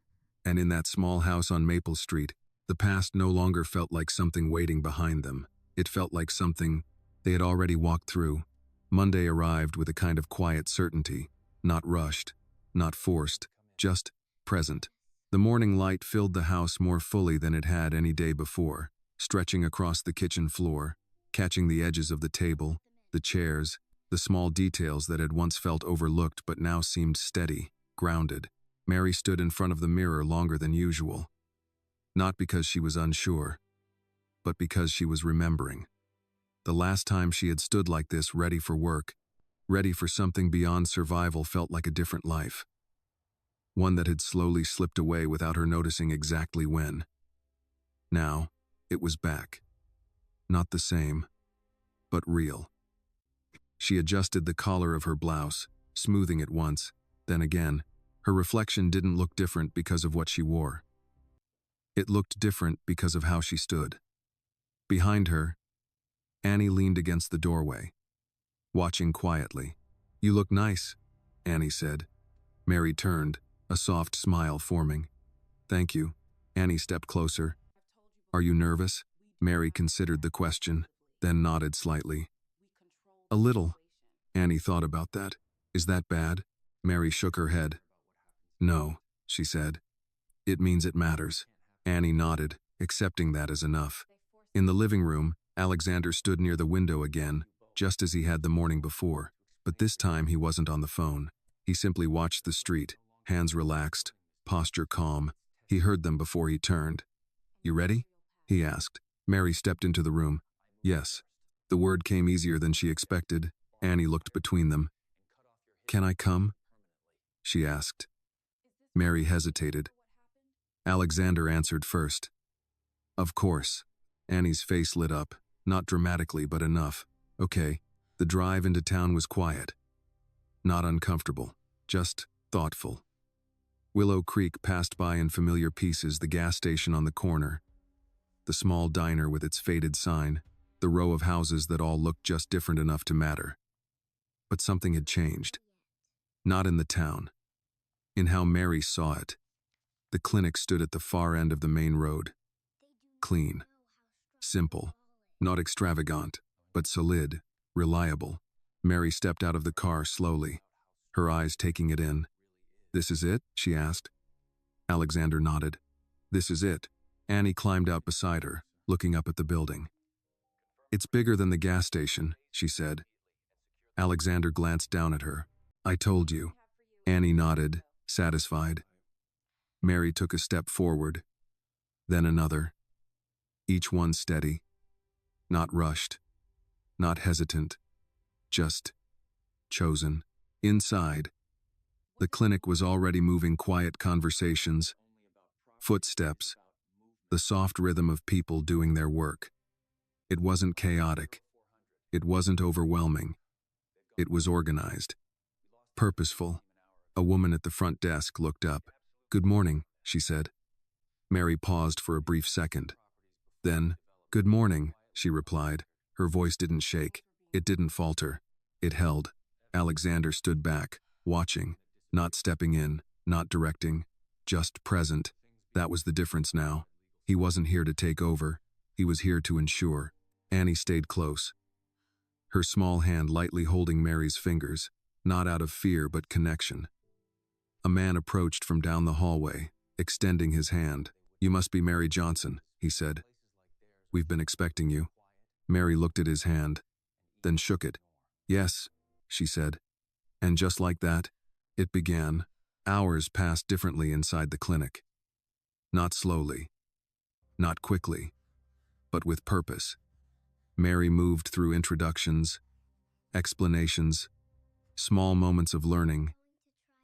And in that small house on Maple Street, the past no longer felt like something waiting behind them. It felt like something they had already walked through. Monday arrived with a kind of quiet certainty, not rushed, not forced, just present. The morning light filled the house more fully than it had any day before, stretching across the kitchen floor, catching the edges of the table, the chairs, the small details that had once felt overlooked but now seemed steady, grounded. Mary stood in front of the mirror longer than usual. Not because she was unsure, but because she was remembering. The last time she had stood like this, ready for work, ready for something beyond survival, felt like a different life. One that had slowly slipped away without her noticing exactly when. Now, it was back. Not the same, but real. She adjusted the collar of her blouse, smoothing it once, then again. Her reflection didn't look different because of what she wore. It looked different because of how she stood. Behind her, Annie leaned against the doorway, watching quietly. "You look nice," Annie said. Mary turned, a soft smile forming. "Thank you." Annie stepped closer. "Are you nervous?" Mary considered the question, then nodded slightly. "A little." Annie thought about that. "Is that bad?" Mary shook her head. "No," she said. "It means it matters." Annie nodded, accepting that as enough. In the living room, Alexander stood near the window again, just as he had the morning before, but this time he wasn't on the phone. He simply watched the street, hands relaxed, posture calm. He heard them before he turned. "You ready?" he asked. Mary stepped into the room. "Yes." The word came easier than she expected. Annie looked between them. "Can I come?" she asked. Mary hesitated. Alexander answered first. "Of course." Annie's face lit up, not dramatically but enough. "Okay." The drive into town was quiet. Not uncomfortable, just thoughtful. Willow Creek passed by in familiar pieces, the gas station on the corner, the small diner with its faded sign, the row of houses that all looked just different enough to matter. But something had changed. Not in the town. In how Mary saw it. The clinic stood at the far end of the main road. Clean. Simple. Not extravagant, but solid, reliable. Mary stepped out of the car slowly, her eyes taking it in. "This is it?" she asked. Alexander nodded. "This is it." Annie climbed out beside her, looking up at the building. "It's bigger than the gas station," she said. Alexander glanced down at her. "I told you." Annie nodded, satisfied. Mary took a step forward, then another. Each one steady. Not rushed. Not hesitant. Just chosen. Inside, the clinic was already moving, quiet conversations, footsteps, the soft rhythm of people doing their work. It wasn't chaotic. It wasn't overwhelming. It was organized. Purposeful. A woman at the front desk looked up. "Good morning," she said. Mary paused for a brief second. Then, "Good morning," she replied. Her voice didn't shake. It didn't falter. It held. Alexander stood back, watching, not stepping in, not directing, just present. That was the difference now. He wasn't here to take over. He was here to ensure. Annie stayed close, her small hand lightly holding Mary's fingers, not out of fear but connection. A man approached from down the hallway, extending his hand. "You must be Mary Johnson," he said. "We've been expecting you." Mary looked at his hand, then shook it. "Yes," she said. And just like that, it began. Hours passed differently inside the clinic. Not slowly, not quickly, but with purpose. Mary moved through introductions, explanations, small moments of learning,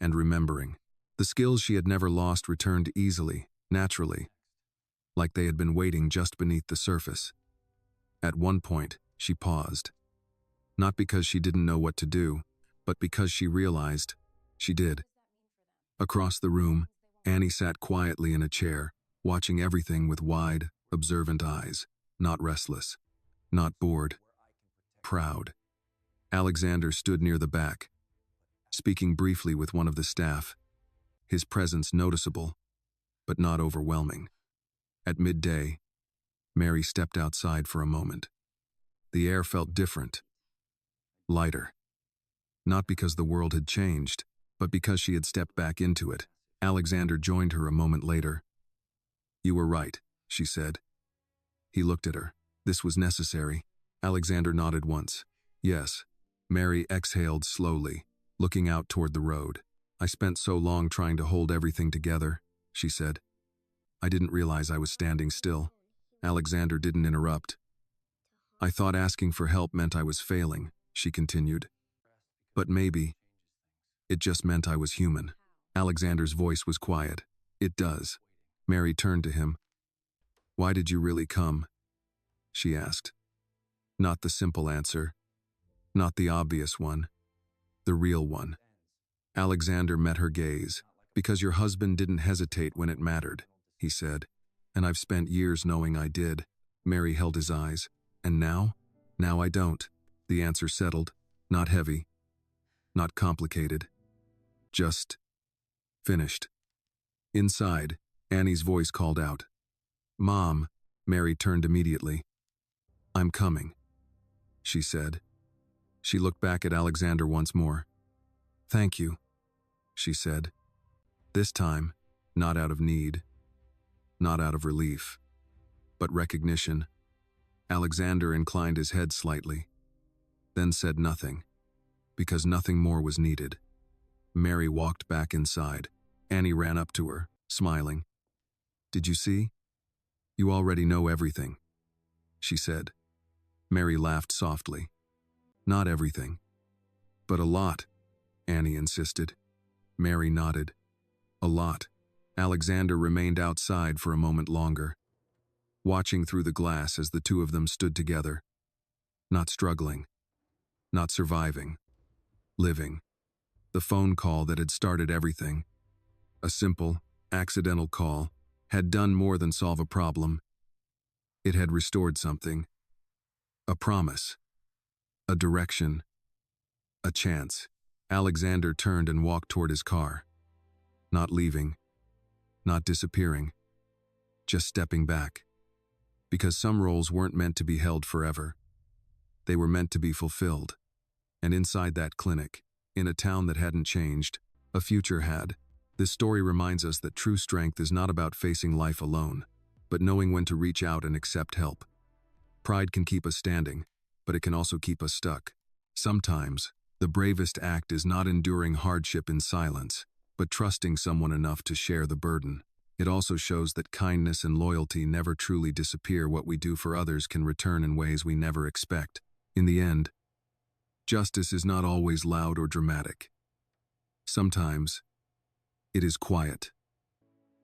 and remembering. The skills she had never lost returned easily, naturally, like they had been waiting just beneath the surface. At one point, she paused. Not because she didn't know what to do, but because she realized she did. Across the room, Annie sat quietly in a chair, watching everything with wide, observant eyes, not restless, not bored, proud. Alexander stood near the back, speaking briefly with one of the staff, his presence noticeable, but not overwhelming. At midday, Mary stepped outside for a moment. The air felt different, lighter. Not because the world had changed, but because she had stepped back into it. Alexander joined her a moment later. "You were right," she said. He looked at her. "This was necessary." Alexander nodded once. "Yes." Mary exhaled slowly, looking out toward the road. "I spent so long trying to hold everything together," she said. "I didn't realize I was standing still." Alexander didn't interrupt. "I thought asking for help meant I was failing," she continued. "But maybe it just meant I was human." Alexander's voice was quiet. "It does." Mary turned to him. "Why did you really come?" she asked. Not the simple answer. Not the obvious one. The real one. Alexander met her gaze. "Because your husband didn't hesitate when it mattered," he said. "And I've spent years knowing I did." Mary held his eyes. "And now?" "Now I don't." The answer settled. Not heavy. Not complicated. Just finished. Inside, Annie's voice called out. "Mom." Mary turned immediately. "I'm coming," she said. She looked back at Alexander once more. "Thank you," she said. This time, not out of need, not out of relief, but recognition. Alexander inclined his head slightly, then said nothing, because nothing more was needed. Mary walked back inside. Annie ran up to her, smiling. "Did you see? You already know everything," she said. Mary laughed softly. "Not everything. But a lot, Annie insisted. Mary nodded. A lot. Alexander remained outside for a moment longer, watching through the glass as the two of them stood together. Not struggling. Not surviving. Living. The phone call that had started everything, a simple, accidental call, had done more than solve a problem. It had restored something. A promise. A direction. A chance. Alexander turned and walked toward his car. Not leaving. Not disappearing. Just stepping back. Because some roles weren't meant to be held forever. They were meant to be fulfilled. And inside that clinic, in a town that hadn't changed, a future had. This story reminds us that true strength is not about facing life alone, but knowing when to reach out and accept help. Pride can keep us standing, but it can also keep us stuck. Sometimes, the bravest act is not enduring hardship in silence, but trusting someone enough to share the burden. It also shows that kindness and loyalty never truly disappear. What we do for others can return in ways we never expect. In the end, justice is not always loud or dramatic. Sometimes, it is quiet,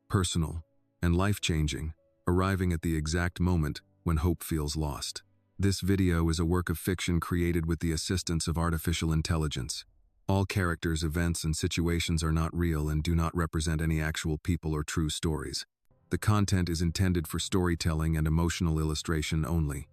personal, and life-changing, arriving at the exact moment when hope feels lost. This video is a work of fiction created with the assistance of artificial intelligence. All characters, events, and situations are not real and do not represent any actual people or true stories. The content is intended for storytelling and emotional illustration only.